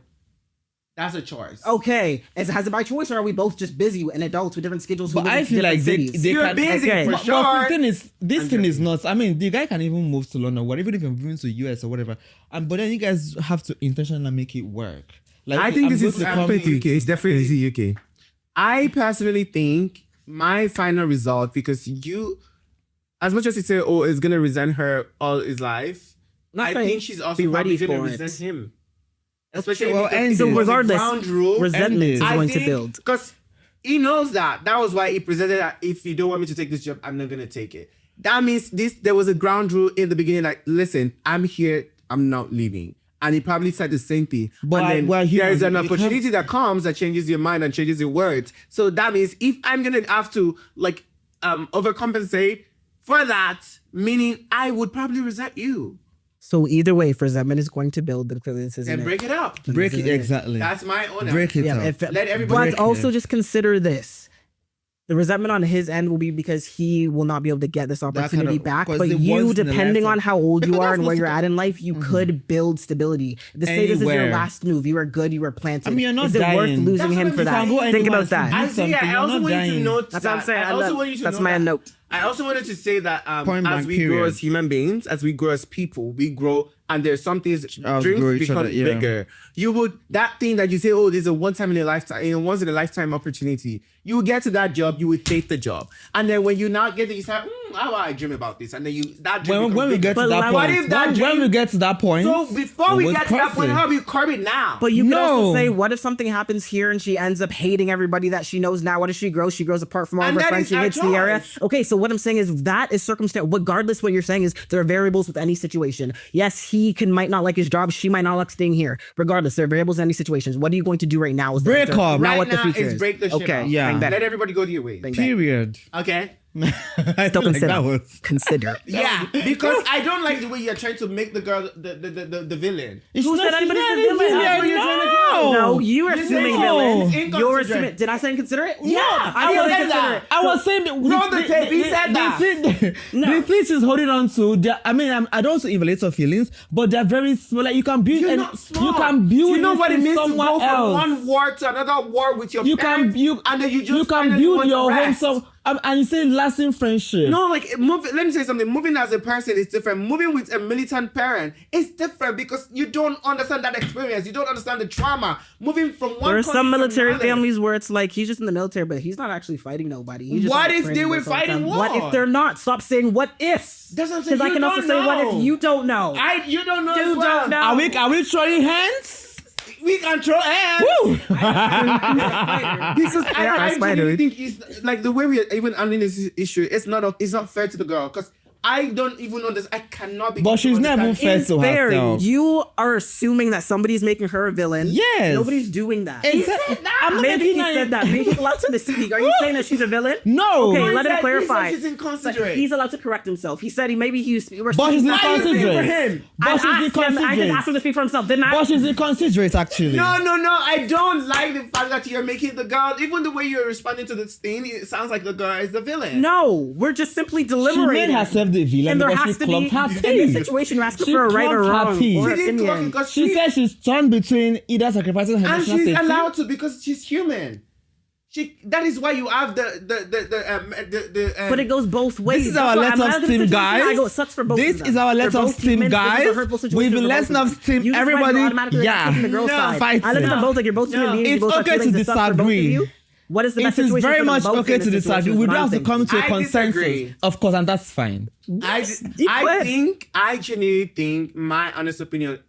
That's a choice. Okay. Has it by choice or are we both just busy and adults with different schedules? But I feel like they you're can, busy okay. for sure. But the thing is, this thing is not. I mean, the guy can even move to London, or even if you're moving to US or whatever. But then you guys have to intentionally make it work. Like, I think this is UK. It's definitely UK. I personally think my final result, because you, as much as you say, oh, it's gonna resent her all his life, I think she's also probably gonna resent him. Especially so regardless, ground rule, resentment is going to build. Because he knows that. That was why he presented that if you don't want me to take this job, I'm not gonna take it. That means there was a ground rule in the beginning, like, listen, I'm here, I'm not leaving. And he probably said the same thing. But there is an opportunity that comes that changes your mind and changes your words. So that means if I'm going to have to overcompensate for that, meaning I would probably resent you. So either way, if resentment is going to build, then clearly this isn't Then break it up. Break it, exactly. That's my own. Break it up. Let everybody. But also just consider this. The resentment on his end will be because he will not be able to get this opportunity back. But you, depending on how old you are and where you're at in life, you could build stability. Say this is your last move. You were good. You were planted. I mean, you're not is it dying. worth losing him for that? Think about that. I also want you to note that's what I'm saying. That's my note. I also wanted to say that as we grow as human beings, as we grow as people, we grow, and there's some things, dreams become bigger. You would, that thing that you say, oh, there's a once in a lifetime opportunity. You will get to that job, you will take the job. And then when you not get it, you say, how I dream about this? And then that dream when we get to that point, when we get to that point. So before we get to that point, how do we curb it now? But you can also say, what if something happens here and she ends up hating everybody that she knows now? What if she grows? She grows apart from all of her friends. She hits the area. Okay, so what I'm saying is that is circumstance. Regardless, what you're saying is there are variables with any situation. Yes, he might not like his job. She might not like staying here. Regardless, there are variables in any situations. What are you going to do right now? Break up. Now what the future is. Break the shit okay, up. Yeah. Let everybody go to your way. Period. Okay. Still consider. Consider. Yeah, because I don't like the way you're trying to make the girl the villain. Who said anybody's the villain? No, No, you're assuming villain. You're inconsiderate. assuming. Did I say inconsiderate? Yeah, I was said inconsiderate. I was saying that Roll the tape, he said that. The things he's holding on to, I mean, I don't want to invalidate your feelings, but they're very small. Like you can build, You're and not small. you can build. You know what it means to somewhere go from else. one war to another war with your You parents, and then you just can finally build want to your home. rest. So and you say lasting friendship. No, like let me say something. Moving as a person is different. Moving with a militant parent is different because you don't understand that experience. You don't understand the trauma. Moving from one. There are country some to military another. families where it's like he's just in the military, but he's not actually fighting nobody. He's just What like if they training were this all the fighting time. war? What if they're not? Stop saying what ifs. That's what I'm saying. Because I You can also don't say what know. if you don't know. You don't know. You as well. don't know. Are we throwing hands? We can throw hands. Woo! Because Yeah, I spiders. genuinely think it's like the way we are even handling this issue. It's not fair to the girl because I don't even understand. I cannot be. But she's not even fair It's to fair. herself. You are assuming that somebody's making her a villain. Yes. Nobody's doing that. I'm not Maybe he making said that. Maybe he's allowed to speak. Are you saying that she's a villain? No. Okay, let him He clarify. said she's inconsiderate. He's allowed to correct himself. He said But she's Why are you saying inconsiderate. for him? But she's I just inconsiderate. asked him to speak for himself, didn't I? But she's inconsiderate, actually. No. I don't like the fact that you're making the girl. Even the way you're responding to this thing, it sounds like the girl is the villain. No, we're just simply She deliberating. made herself the villain and there because has she to be clubbed her in teeth. this situation. You're asking She for a right or clubbed her wrong teeth. or She didn't clock opinion. because She said she's torn between either sacrificing her and national she's safety. allowed to because she's human. That is why you have the But it goes both ways. This is our That's why let I'm us out of the team, situation. guys. I go, it sucks for both This of them. is our let They're us both team, humans. This is a guys. hurtful situation We've for been both letting of us them. team. You just went Everybody, automatically yeah. taking the girl's No, side. fight I look at them now. both like you're both human beings. You It's both have okay to feelings. It sucks for both of disagree. you. What is the best It is situation very for them much both okay in to this disagree. situation? We Is don't what have to I'm come to a I consensus, disagree. of course, and that's fine. I genuinely think my honest opinion.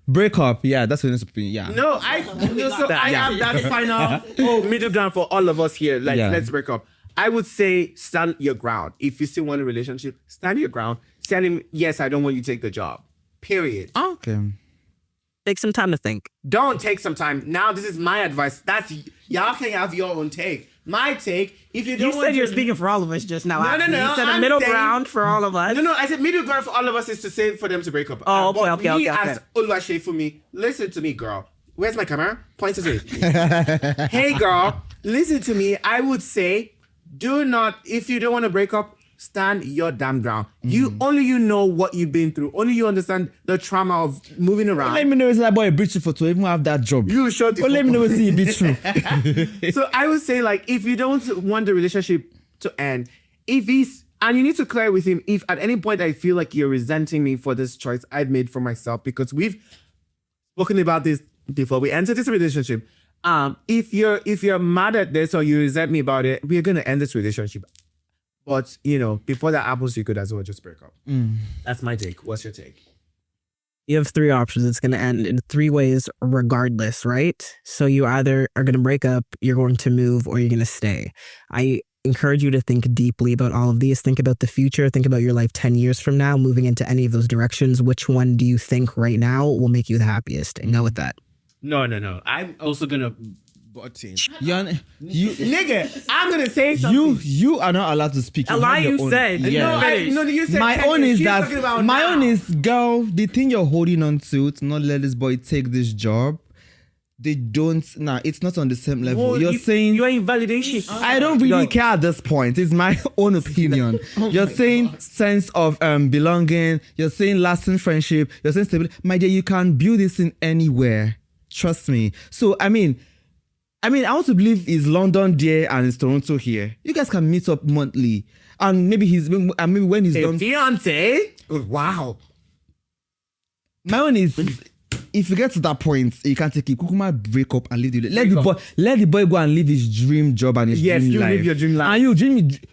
Break up, yeah, that's what opinion. Yeah. No, I have that final middle ground for all of us here. Like, Yeah. let's break up. I would say stand your ground. If you still want a relationship, stand your ground. Tell him, yes, I don't want you to take the job. Period. Okay. Take some time to think. Don't take some time. Now, this is my advice. Y'all can have your own take. My take, if you don't You want said you're to- speaking for all of us just now. No, actually. no, You said a I'm middle saying- ground for all of us. No, I said middle ground for all of us is to say for them to break up. Oh, But okay. me as Oluwase for me, listen to me, girl. Where's my camera? Point to it. Hey, girl, listen to me. I would say, do not, if you don't want to break up, stand your damn ground. You know what you've been through. Only you understand the trauma of moving around. Let me know if that boy beautiful to even have that job. You shut the Let fuck me know up. if he be true. So I would say, like, if you don't want the relationship to end, and you need to clear with him, if at any point I feel like you're resenting me for this choice I've made for myself, because we've spoken about this before we entered this relationship. If you're mad at this or you resent me about it, we're gonna end this relationship. But before that happens, you could as well just break up. That's my take. What's your take? You have three options. It's going to end in three ways regardless, right? So you either are going to break up, you're going to move, or you're going to stay. I encourage you to think deeply about all of these. Think about the future. Think about your life 10 years from now, moving into any of those directions. Which one do you think right now will make you the happiest? And go with that. No. I'm also gonna button. You, Nigga, I'm gonna say something. you are not allowed to speak. A lie have your you own- said. Yeah. You said My 10 own years. is She's that talking about my now. own is, girl, the thing you're holding on to not let this boy take this job. They don't. It's not on the same level. You're saying you ain't validation. I don't really care at this point. It's my own opinion. You're saying sense of belonging. You're saying lasting friendship. You're saying stability. My dear, you can build this in anywhere. Trust me. So I mean, I want to believe it's London there and it's Toronto here. You guys can meet up monthly, and maybe when he's done. Fiance? Wow. My own is, if you get to that point, you can't take it. Kukuma break up and leave the let the boy go and live his dream job and his dream life. live your dream life. And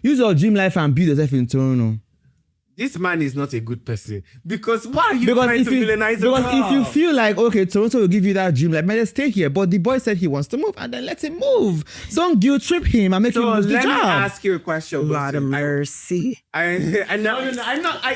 use your dream life and build yourself in Toronto. This man is not a good person. Because why are you trying to villainize because the girl? if you feel like, okay, Toronto will give you that dream life, man, let's stay here. But the boy said he wants to move, and then let him move. Don't guilt trip him and make him lose the let me job. ask you a question. God of mercy. I'm not,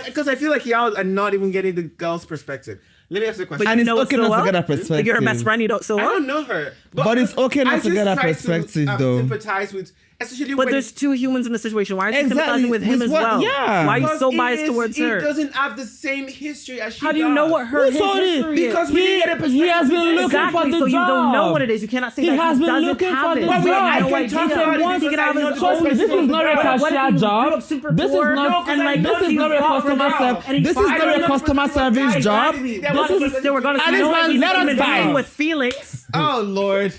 because I feel like y'all are not even getting the girl's perspective. Let me ask you a question. And it's know okay it so not well? to get a perspective. Like you're her best friend, you don't so I well? don't know her. But it's okay not I to get just a try perspective, to, though. sympathize with, especially But when there's two humans in the situation. Why are you Exactly. sympathizing with him This as one- well? yeah. Why are you so Because biased towards her? He doesn't have the same history as she How do you know what her Who his told it? history is? Because we didn't get a perspective. He has been looking Exactly, for the so job. you don't know what it is. You cannot say He that has he been doesn't looking have for it. the But You wait, job. I have no can talk idea. about it He can because have I know his the own perspective This is not a What if cashier he job. grew up super This is poor, not. and like This is he not a fought for customer now, service. and he This is fought not a for customer service job. Still, regardless, And you this know man, that he's let us human being fight. with feelings. Oh Lord.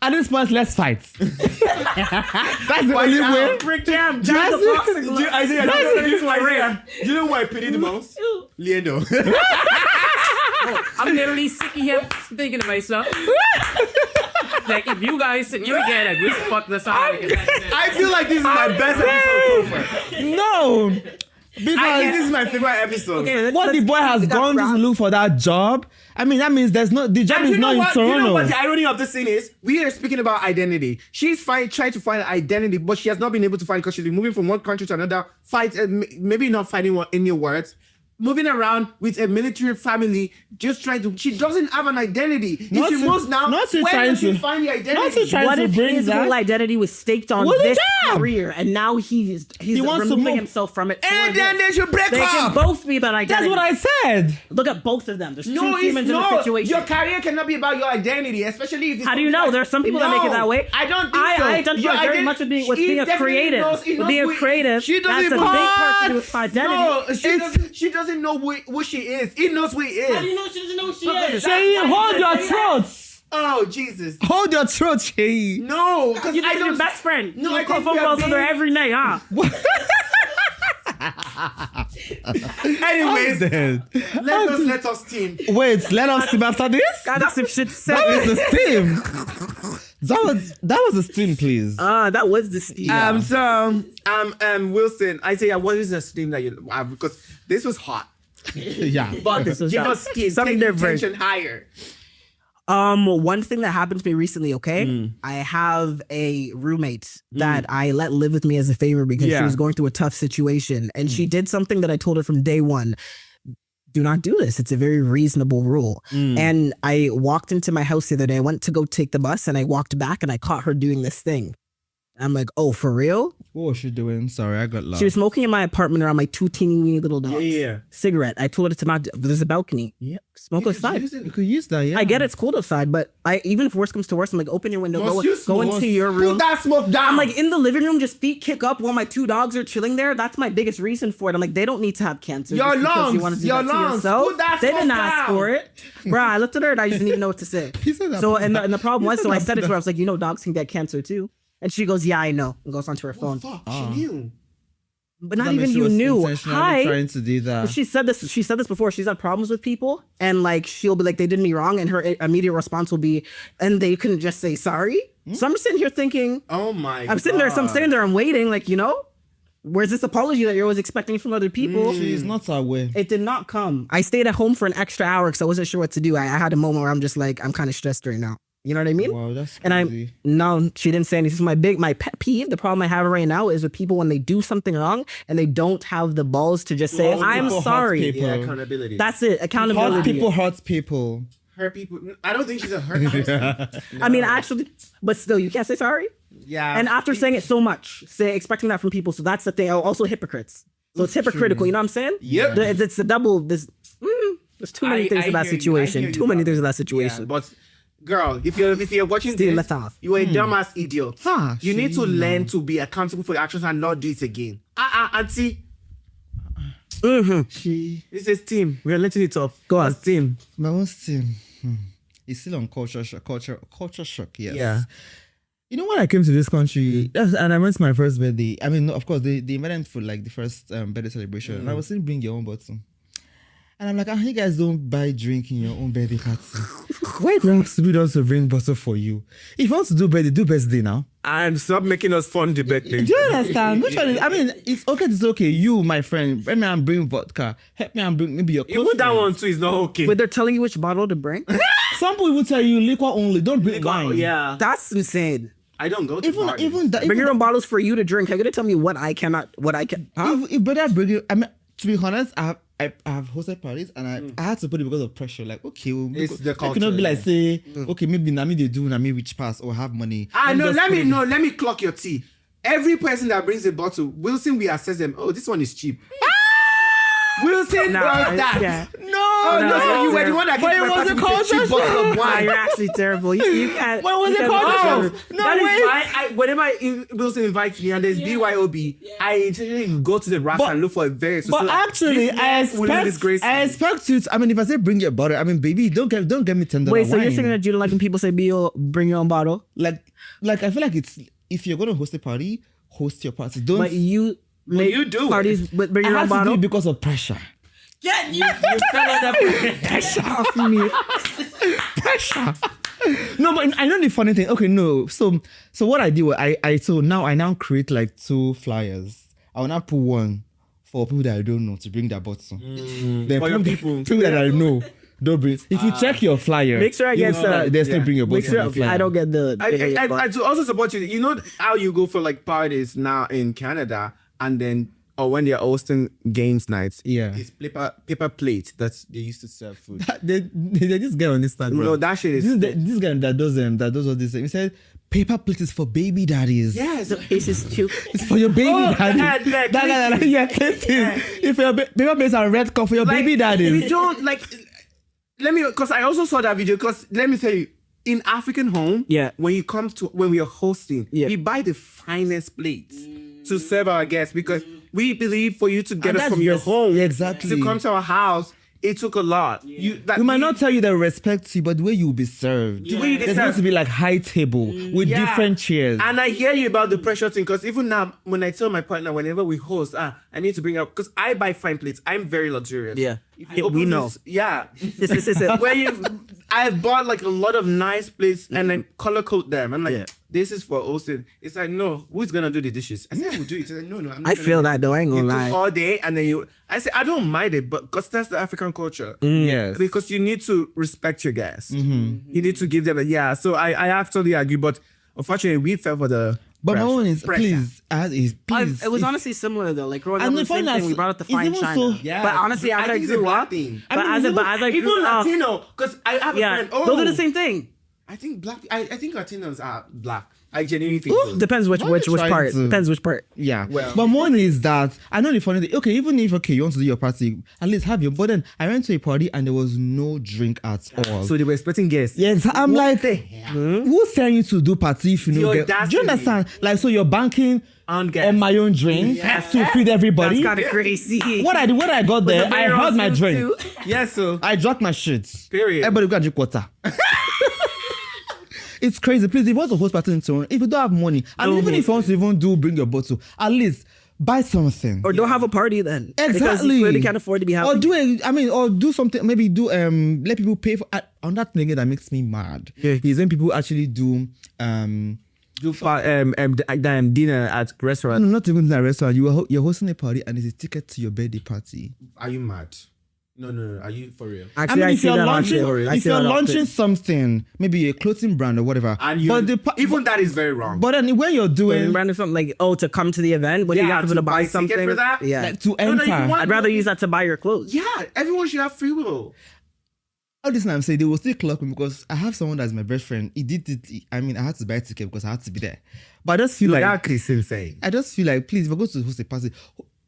At this point, let's fight. That's the only way. Damn, That's Jack the it. boxing glove. Isaiah, That's my rare. do you know who I pity the most? Leandro. I'm literally sick of him thinking to myself. Like, if you guys sit together, we fuck this out. I feel like this is my best episode so far. No. I think Because this is my favorite episode. what the boy has gone to look for that job, I mean, that means there's no, the job And is you know not in what? You know Toronto. what the irony of this scene is? We are speaking about identity. She's trying to find identity, but she has not been able to find it because she's been moving from one country to another. Maybe not finding one in your words. Moving around with a military family, just trying to. She doesn't have an identity. Not If she to- moves now, not to where trying does she to- find the not identity? to try What to if bring his that. whole identity was staked on With a this job. career, and now he's wants to removing move. himself from it? for And then this? they should break They can up. both be about That's identity. what I said. Look at both of them. There's No, two it's humans in the not. situation. Your career cannot be about your identity, especially if it's How do you know? There are some people that make it that way. I don't think I so. identify Your very ident- much with being He a definitely creative. knows- he With knows being who- a creative, she doesn't that's a big part to do with No, identity. she doesn't know who she is. He knows who he is. How do you know she doesn't know who she is? Shay, hold your throats. Oh Jesus! Hold your throat, Shay. No, because You I just your don't. best friend. No, you I call think phone we are calls with her being- every night, huh? Anyways, Dead. let us team. Wait, let us team after this? I got some shit to say. That was the steam. That was the steam, please. That was the steam. Wilson, Isaiah, what is the steam that you have? Because this was hot. Yeah. But This was give hot. us steam. Something Take the different. tension higher. One thing that happened to me recently, okay? I have a roommate that I let live with me as a favor because she Yeah. was going through a tough situation. And she did something that I told her from day one. Do not do this. It's a very reasonable rule. And I walked into my house the other day. I went to go take the bus and I walked back and I caught her doing this thing. I'm like, oh, for real? What was she doing? Sorry, I got lost. She was smoking in my apartment around my two teeny little dogs. Yeah. Cigarette. I told her to not. There's a balcony. Yeah. Smoke outside. You could use that, yeah. I get it's cold outside, but even if worse comes to worse, I'm like, open your window, Must you go smoke? into your Put room. that smoke down. I'm like in the living room, just feet kick up while my two dogs are chilling there. That's my biggest reason for it. I'm like, they don't need to have cancer. Your just because you lungs, want to do your that to lungs. yourself. Put that They didn't smoke ask down. for it, bro. I looked at her and I just didn't even know what to say. He said that. So and the problem was, so I said it to her. I was like, you know, dogs can get cancer too. And she goes, yeah, I know. And goes onto her phone. Fuck, she knew. But not That means even she you was knew. intentionally Hi. trying to do that. She said this. She said this before. She's had problems with people, and like she'll be like, "They did me wrong," and her immediate response will be, "And they couldn't just say sorry." So I'm sitting here thinking, Oh my I'm sitting there. So I'm sitting there. I'm waiting. Like, you know, where's this apology that you're always expecting from other people? She's not aware. It did not come. I stayed at home for an extra hour because I wasn't sure what to do. I had a moment where I'm just like, I'm kind of stressed right now. You know what I mean? Wow, that's And crazy. no, she didn't say anything. This is my pet peeve. The problem I have right now is with people when they do something wrong and they don't have the balls to just say, Well, I'm people hurt sorry. people. Yeah, accountability. That's it. Hurt Accountability. people hurt people. Hurt people. I don't think she's a hurt person. I mean, actually, but still, you can't say sorry. Yeah. And after saying it so much, expecting that from people. So that's the thing. Also hypocrites. So it's hypocritical. You know what I'm saying? Yep. It's a double. There's too many things in that situation. Too many things in that situation. Yeah, but girl, if you're watching Still this, left off. you're a dumbass idiot. Ah, You need to learn to be accountable for your actions and not do it again. Auntie, She, this is team. We're letting it off. Go on. Team. my own team. It's still on culture shock. Culture shock. Yes. Yeah. You know, when I came to this country, and I went to my first birthday. I mean, of course, they invited for like the first birthday celebration, and I was saying, bring your own bottle. And I'm like, you guys don't buy drink in your own birthday party. Why do you want to be done to bring bottle for you? If you want to do birthday now. And stop making us fun the birthday. Do you understand? Which one is, I mean, it's okay. You, my friend, help me and bring vodka. Help me and bring maybe your Even that one too is not okay. But they're telling you which bottle to bring? Some people will tell you liquor only. Don't bring Liquor, wine. yeah. That's insane. I don't go to parties. Even that. Bring your own bottles for you to drink. Are you gonna tell me what I can? Huh? If brother bring it, I mean, to be honest, I have hosted parties and I had to put it because of pressure. Like, okay, It's the I cannot culture, be like say, okay, maybe Nami they do Nami which pass or have money. No, just let put me it- know. Let me clock your tea. every person that brings a bottle, Wilson, we assess them. Oh, this one is cheap. Wilson does that. Yeah. No, you were the one that But gave it my was a party with a cheap culture bottle of Wow, wine. you're actually terrible. You can't. What was you it can't called? do that. No, That is wait. why whenever Wilson invites me and there's BYOB, I intentionally go to the rap But- and look for a very. But actually, I expect you to, I mean, if I say bring your bottle, I mean, baby, don't get me $10 Wait, so wine. you're saying that you don't like when people say bring your own bottle? like I feel like it's, if you're going to host a party, host your party. Don't. But you make you do it. parties, but bring I your own have to do bottle. it because of pressure. Yeah, you fell on that Pressure off me. Pressure. No, but I know the funny thing. Okay, no. So what I do, so now I now create like 2 flyers. I will now put one for people that I don't know to bring their bottle. Then For your people. people that I know. Don't bring. If you check your flyer, Make sure I get they still bring your Make bottle. sure on the flyer. I don't get the. I to also support you. You know how you go for like parties now in Canada, and then or when they're hosting games nights. Yeah. It's paper plate that they used to serve food. they just get on Instagram. No, that shit is. This guy that does all this. He said paper plate is for baby daddies. Yes. It's just cute. It's for your baby daddy. Yeah, if your paper plates are red cup for your baby You daddy. don't like. Let me, because I also saw that video. Because let me tell you, in African home, Yeah. when we are hosting, Yeah. we buy the finest plates to serve our guests because we believe for you to get And us that's from your res- home exactly. to come to our house, it took a lot. We might not tell you that respect you, but the way you'll be served. The way you There's served. going to be like high table with Yeah. different chairs. And I hear you about the pressure thing because even now, when I tell my partner, whenever we host, I need to bring up because I buy fine plates. I'm very luxurious. Yeah. If Yeah, you open we know. this- yeah. This is it. Where I've bought like a lot of nice plates and then color code them. I'm like, Yeah. this is for hosting. It's like, no, who's gonna do the dishes? I said, I will do it. It's like, no, I'm not I gonna feel do that it. though. I ain't You gonna cook lie. all day and then I say I don't mind it, but because that's the African culture. Yes. Because you need to respect your guests. Mm-hmm. You need to give them so I absolutely agree, but unfortunately we fell for the But my own is, pressure. please, please. It was if- honestly similar though. Like growing And up, the the same funny thing. is- We brought up the it's fine even china. so- Yeah. But honestly, I as I think it's a grew black up, thing. but as I Even grew up, Latino, because I have a yeah, friend. those are the same thing. I think I think Latinos are black. I genuinely think so. Depends which Why are you trying part. to- Depends which part. Yeah. Well- But one is that I know the funny thing. Okay, even if you want to do your party, at least have your. But then I went to a party and there was no drink at all. So they were expecting guests. Yes, I'm like, who's telling you to do party if you know? The Get, do audacity. you understand? Like, so you're banking On guests. on my own drink to feed everybody. That's kind of crazy. When I got there, I held my drink. Yes, so I dropped my shit. Period. Everybody go and drink water. It's crazy. Please, if you want to host party in Toronto, if you don't have money, and even if you want to even bring your bottle, at least buy something. Or don't have a party then. Because Exactly. you clearly can't afford to be happy. Or do something. Maybe let people pay for. On that thing that makes me mad. Yeah. Is when people actually do dinner at restaurant. no, not even in a restaurant. You're hosting a party and it's a ticket to your birthday party. Are you mad? No. Are you for real? Actually, I if see you're that launching, often. I if see you're that often. launching something, maybe a clothing brand or whatever, And you, but even that is very wrong. but then when you're doing Random something like, to come to the event, but you Yeah, have to to buy buy a ticket something for that? Yeah, like, to No, enter, if you want- I'd rather use that to buy your clothes. yeah, everyone should have free will. all this time I'm saying they will still clock me because I have someone that's my best friend. He did it. I mean, I had to buy a ticket because I had to be there. But I just feel like That is insane. I just feel like, please, if I go to host a party,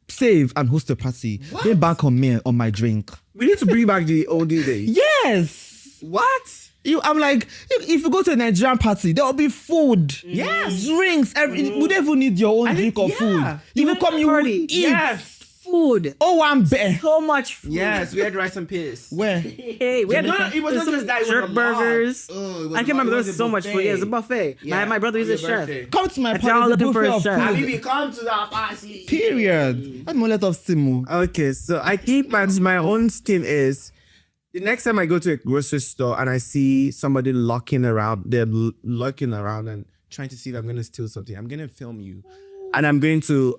save and host a party. Then bank on me on my drink. We need to bring back the olden days. Yes. What? I'm like, if you go to a Nigerian party, there will be food. Yes. Drinks. We don't even need your own drink or food. You will come, you will party. eat. Yes. Food. Oh, I'm bare. So much food. Yes, we had rice and peas. Where? Hey, we had No, it wasn't just that. It was jerk a lot. burgers. Oh, it was I a can't remember. lot. There It was so much food. Yeah, it was a buffet. My brother is a chef. Come to my If y'all party. looking for a of chef. food. Habibi, come to that party. Period. I'm a lot of simu. Okay, so I keep my own scheme is the next time I go to a grocery store and I see somebody looking around and trying to see if I'm gonna steal something, I'm gonna film you, and I'm going to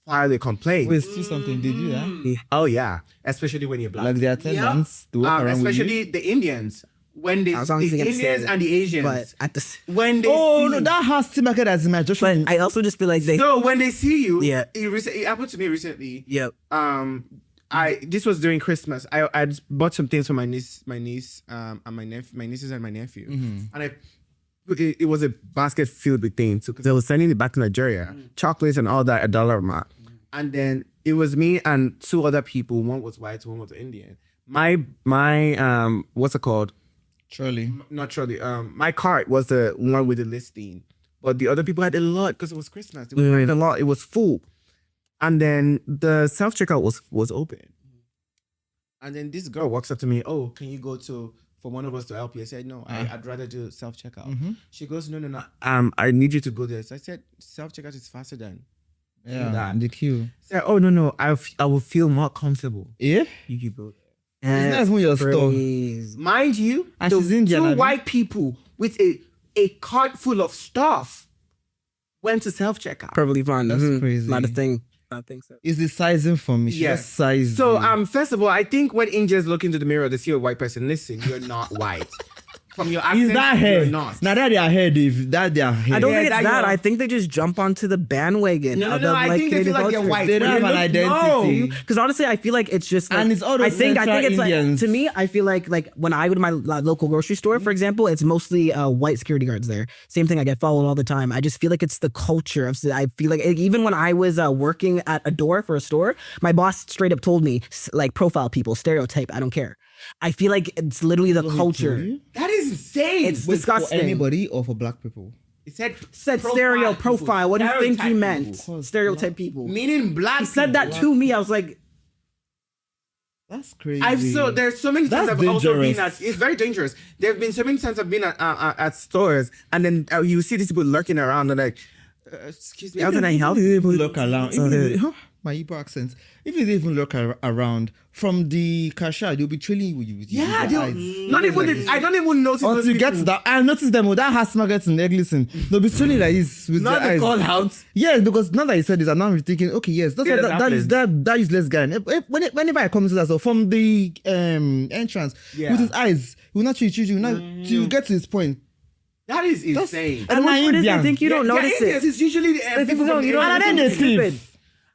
file a complaint. Wait, see something. Did you that? Oh yeah, especially when you're black. Like the attendants to walk around with especially you? the Indians. When they As long the as you get Indians saved. and the Asians, But at the when they Oh see no, you, that has to make it as my just. but I also just feel like they. so when they see you, Yeah. it happened to me recently. Yep. This was during Christmas. I just bought some things for my niece, and my nieces and my nephew, and I it was a basket filled with things. So they were sending it back to Nigeria, chocolates and all that at dollar amount. And then it was me and 2 other people. One was white, one was Indian. My what's it called? Trolley. Not trolley. My cart was the one with the listing, but the other people had a lot because it was Christmas. It was a lot. It was full, and then the self checkout was open. And then this girl walks up to me. Oh, can you go for one of us to help you? I said no. I'd rather do self checkout. She goes, no. I need you to go there. So I said self checkout is faster than that. The queue. I said, oh no. I will feel more comfortable. Yeah. You can go there. It's nice when you're store. Mind you, And the she's Indian, 2 Abi. white people with a cart full of stuff went to self-checkout. Perfectly fine. That's crazy. Not a thing. I think so. It's the sizing for me. She Yes. just sized So, you. first of all, I think when Indians look into the mirror, they see a white person. Listen, you're not white. From your accent, Is that hair? you're not. Now that their hair, Dave. That their hair. I don't Yeah, think it's that that. you're- I think they just jump onto the bandwagon. No, of the, I think they feel Canadian like they're culture. white. They don't When have you an look- identity. Because honestly, I feel like it's just like, And it's all those I think it's Central like, Indians. to me, I feel like when I go to my local grocery store, for example, it's mostly white security guards there. Same thing, I get followed all the time. I just feel like it's the culture of. I feel like even when I was working at a door for a store, my boss straight up told me like profile people, stereotype. I don't care. I feel like it's literally the culture. That is insane. It's For disgusting. anybody or for black people? it said Stereo profile. What do you think he Stereotype meant? people. Stereotype people. Meaning black. He said that to me. I was like, That's crazy. There's so many times That's I've also been dangerous. it's very dangerous. There have been so many times I've been at stores and then you see these people lurking around and like, excuse me, how can I help? If you even look around, my Igbo accent. If you even look around from the cashier, they'll be trailing with you. With Yeah, your they'll- eyes. not even. I don't even notice Until those you get people. to that, I noticed them with that has gets in egg. Listen, they'll be trailing like this with Not their the eyes. call out. Yes, because now that you said this, I'm now thinking, okay, yes, that's Yeah, what that is that useless guy. Whenever I come to that, so from the entrance Yeah. with his eyes, he will not treat you. Now to get to this point, That is insane. and what is it? I think you don't Yeah, notice Indians it. is usually the If you people don't, from you the don't. And area. then It's they stupid.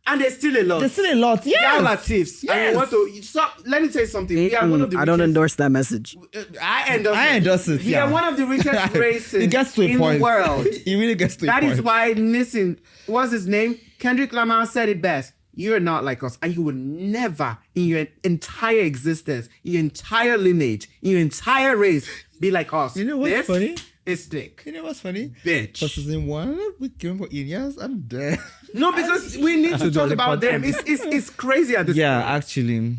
And there's still a lot. there's still a lot. They are Yes. relatives. And you want to stop. Let me tell you something. We are one of the I don't richest- endorse that message. I endorse it, We yeah. are one of the richest races It gets to a in point. the world. It really gets to a That point. is why, listen, what's his name? Kendrick Lamar said it best. You're not like us, and you will never, in your entire existence, your entire lineage, your entire race, be like us. You know what's funny? It's thick. You know what's funny? Bitch. For season 1, we came for Indians. I'm dead. No, because we need to talk about them. It's crazy at this Yeah, point. actually.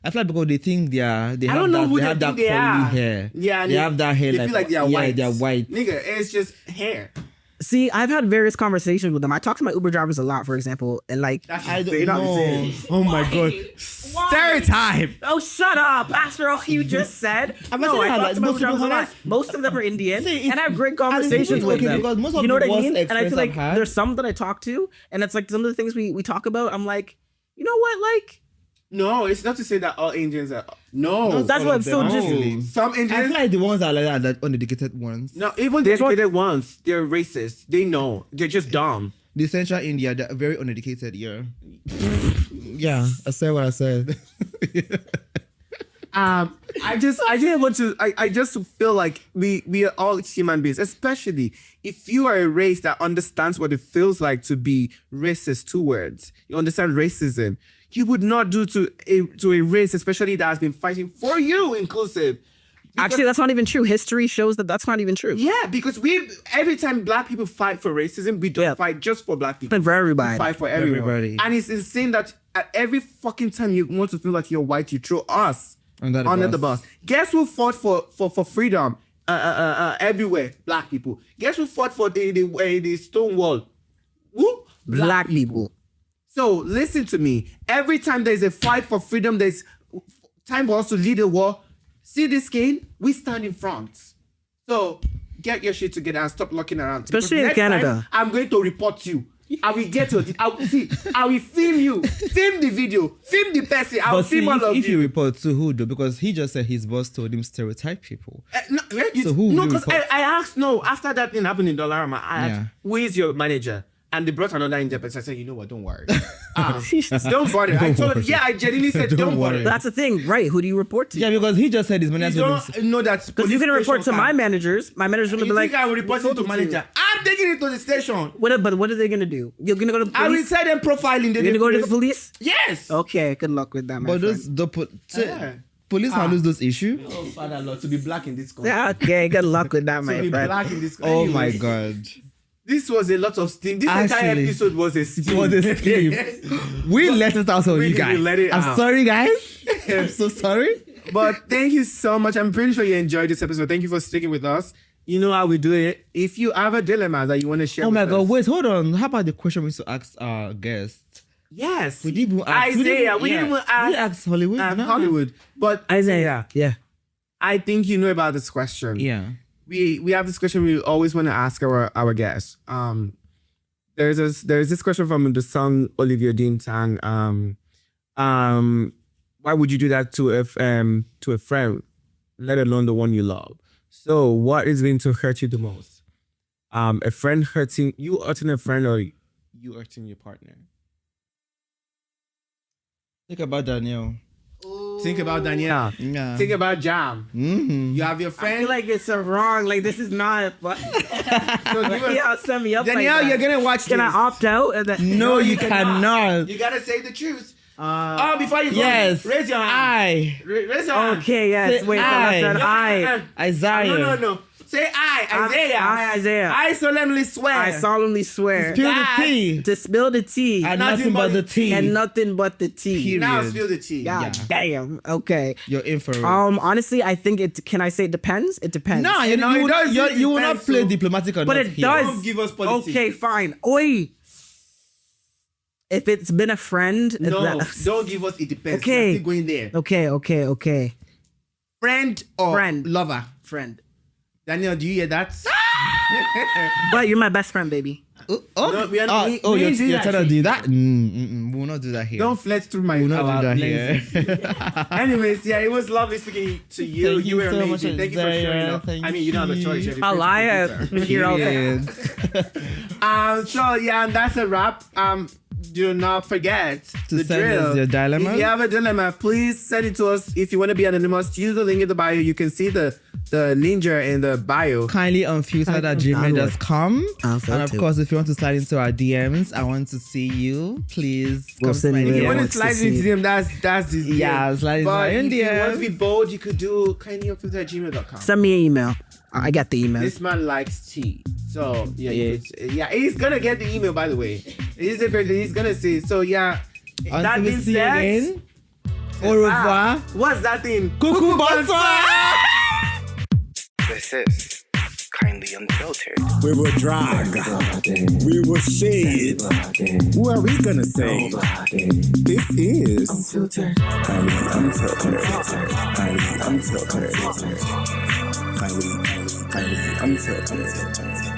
I feel like because they think they have don't know that, who they they have that think they curly are. hair. Yeah, and they have that hair They like feel like they are yeah, white. they're white. Nigga, it's just hair. See, I've had various conversations with them. I talk to my Uber drivers a lot, for example, and like, I don't insane. know. Oh my god. Stereotype. oh, shut up, after all you just said. I'm No, saying I that, talk like, to my most Uber drivers a people lot. honest- Most of them are Indian, See, if- and I have great and conversations with okay, them. because most of You know what the I worst mean? And I experience feel like I've had- there's some that I talk to, and it's like some of the things we talk about. I'm like, you know what, like. No, it's not to say that all Indians are. No. That's all what of so them, just. actually. Some I feel Indians. like the ones that are like that, the uneducated ones. No, even the educated ones, they're racist. They know. They're just dumb. The Central India, they're very uneducated, yeah. Yeah, I said what I said. I just want to. I just feel like we are all human beings, especially if you are a race that understands what it feels like to be racist towards. You understand racism. You would not do to a race, especially that has been fighting for you, inclusive. Actually, that's not even true. History shows that that's not even true. Yeah, because every time black people fight for racism, we don't fight just for black people. And for everybody. We fight for everyone. Everybody. And it's insane that at every fucking time you want to feel like you're white, you throw us Under the bus. Guess who fought for freedom everywhere? Black people. Guess who fought for the stone wall? Who? Black people. So listen to me. Every time there's a fight for freedom, there's time for us to lead a war. See this game? We stand in front. So get your shit together and stop looking around. Especially Because in next Canada. time, I'm going to report you. I will get to it. I will film you. Film the video. Film the person. I will But see, film all of if you you. report to who though, because he just said his boss told him stereotype people. No, So who will you because report? I asked, no, after that thing happened in Dollarama, I asked, Yeah. who is your manager? And they brought another Indian person. I said, you know what? Don't worry. Don't worry. I told him, yeah, I genuinely said, don't worry. That's the thing, right? Who do you report to? Yeah, because he just said his You manager. don't know that Because you're gonna report to my managers. My manager's gonna You be like, think I will report it to manager? I'm taking it to the station. But what are they gonna do? You're gonna go to the I will police? say them profiling. You're gonna go to the police? Yes. Okay, good luck with that, my But friend. those police handles those issues. Oh, Father Lord, to be black in this country. Yeah, okay, good luck with that, To my be friend. black in this country. Oh my Anyways, god. This was a lot of steam. This entire Actually, episode was a steam. was a steam. We let it out on We you did, guys. we let it I'm out. sorry, guys. I'm so sorry. But thank you so much. I'm pretty sure you enjoyed this episode. Thank you for sticking with us. You know how we do it. If you have a dilemma that you want to share Oh with my us. god, wait, hold on. How about the question we used to ask our guest? Yes. We didn't even ask. Isaiah. We didn't even ask. We asked Hollywood. no? Hollywood. But Isaiah, yeah. I think you know about this question. Yeah. We have this question we always want to ask our guests. There's this question from the song Olivia Dean sang. Why would you do that to a friend, let alone the one you love? So what is going to hurt you the most? A friend hurting a friend, or you hurting your partner? Think about Danielle. Think about Danielle. Yeah. Think about Jam. Mm-hmm. You have your I friend. feel like it's so wrong. Like, this is not. But So give us- yeah, set me up. Danielle, like that. you're gonna watch Can this. I opt out? No, you cannot. You gotta say the truth. Before you go, Yes. raise your hand. Raise your hand. Okay, yes. Say Wait, so I. that's an I. Isaiah. No. Say Isaiah. I, Isaiah. I solemnly swear. I solemnly swear Spill the That- tea. to spill the tea And nothing nothing but but the the tea. and nothing but the tea. Period. Now spill the tea. God damn. Okay. You're in for it. Honestly, I think it. Can I say it depends? It depends. No, you, No, it will not, doesn't you will not depend, play so- diplomatic or But not it here. does. Don't give us politics. Okay, fine. Oi. If it's been a friend, No, that- don't give us it depends. Okay. We're still going there. Okay. Friend or Friend. lover? Friend. Daniel, do you hear that? But you're my best friend, baby. No, we are not- we you're ain't doing trying to that do that? We will not do that here. Don't flex through my we will not our do that lenses. here. Anyways, yeah, it was lovely speaking to you. Thank You you were so much, amazing. Thank you for Isaiah. sharing up. Thank I mean, you don't have a choice. you. You're the I'll lie. producer. Here, okay. So yeah, and that's a wrap. Do not forget To the send drill. us your dilemma. If you have a dilemma, please send it to us. If you want to be anonymous, use the link in the bio. You can see the linger in the bio. Kindly unfiltered@gmail.com. Unfiltered. And of course, if you want to slide into our DMs, I want to see you. Please We'll come send to my you If you Yeah, want DMs. to wants to slide see into it. them, that's his DM. Yeah, slide into But my if you want DMs. to be bold, you could do kindlyunfiltered@gmail.com. Send me an email. I got the email. This man likes tea. So yeah, he's gonna get the email, by the way. He's gonna see. So yeah. That Until we being see you said, again. Au revoir. what's that thing? Coucou, bonsoir. This is Kindly Unfiltered. We will drag. We will shade. Who are we gonna say? This is Unfiltered. Kindly Unfiltered. Kindly Unfiltered. Kindly Unfiltered.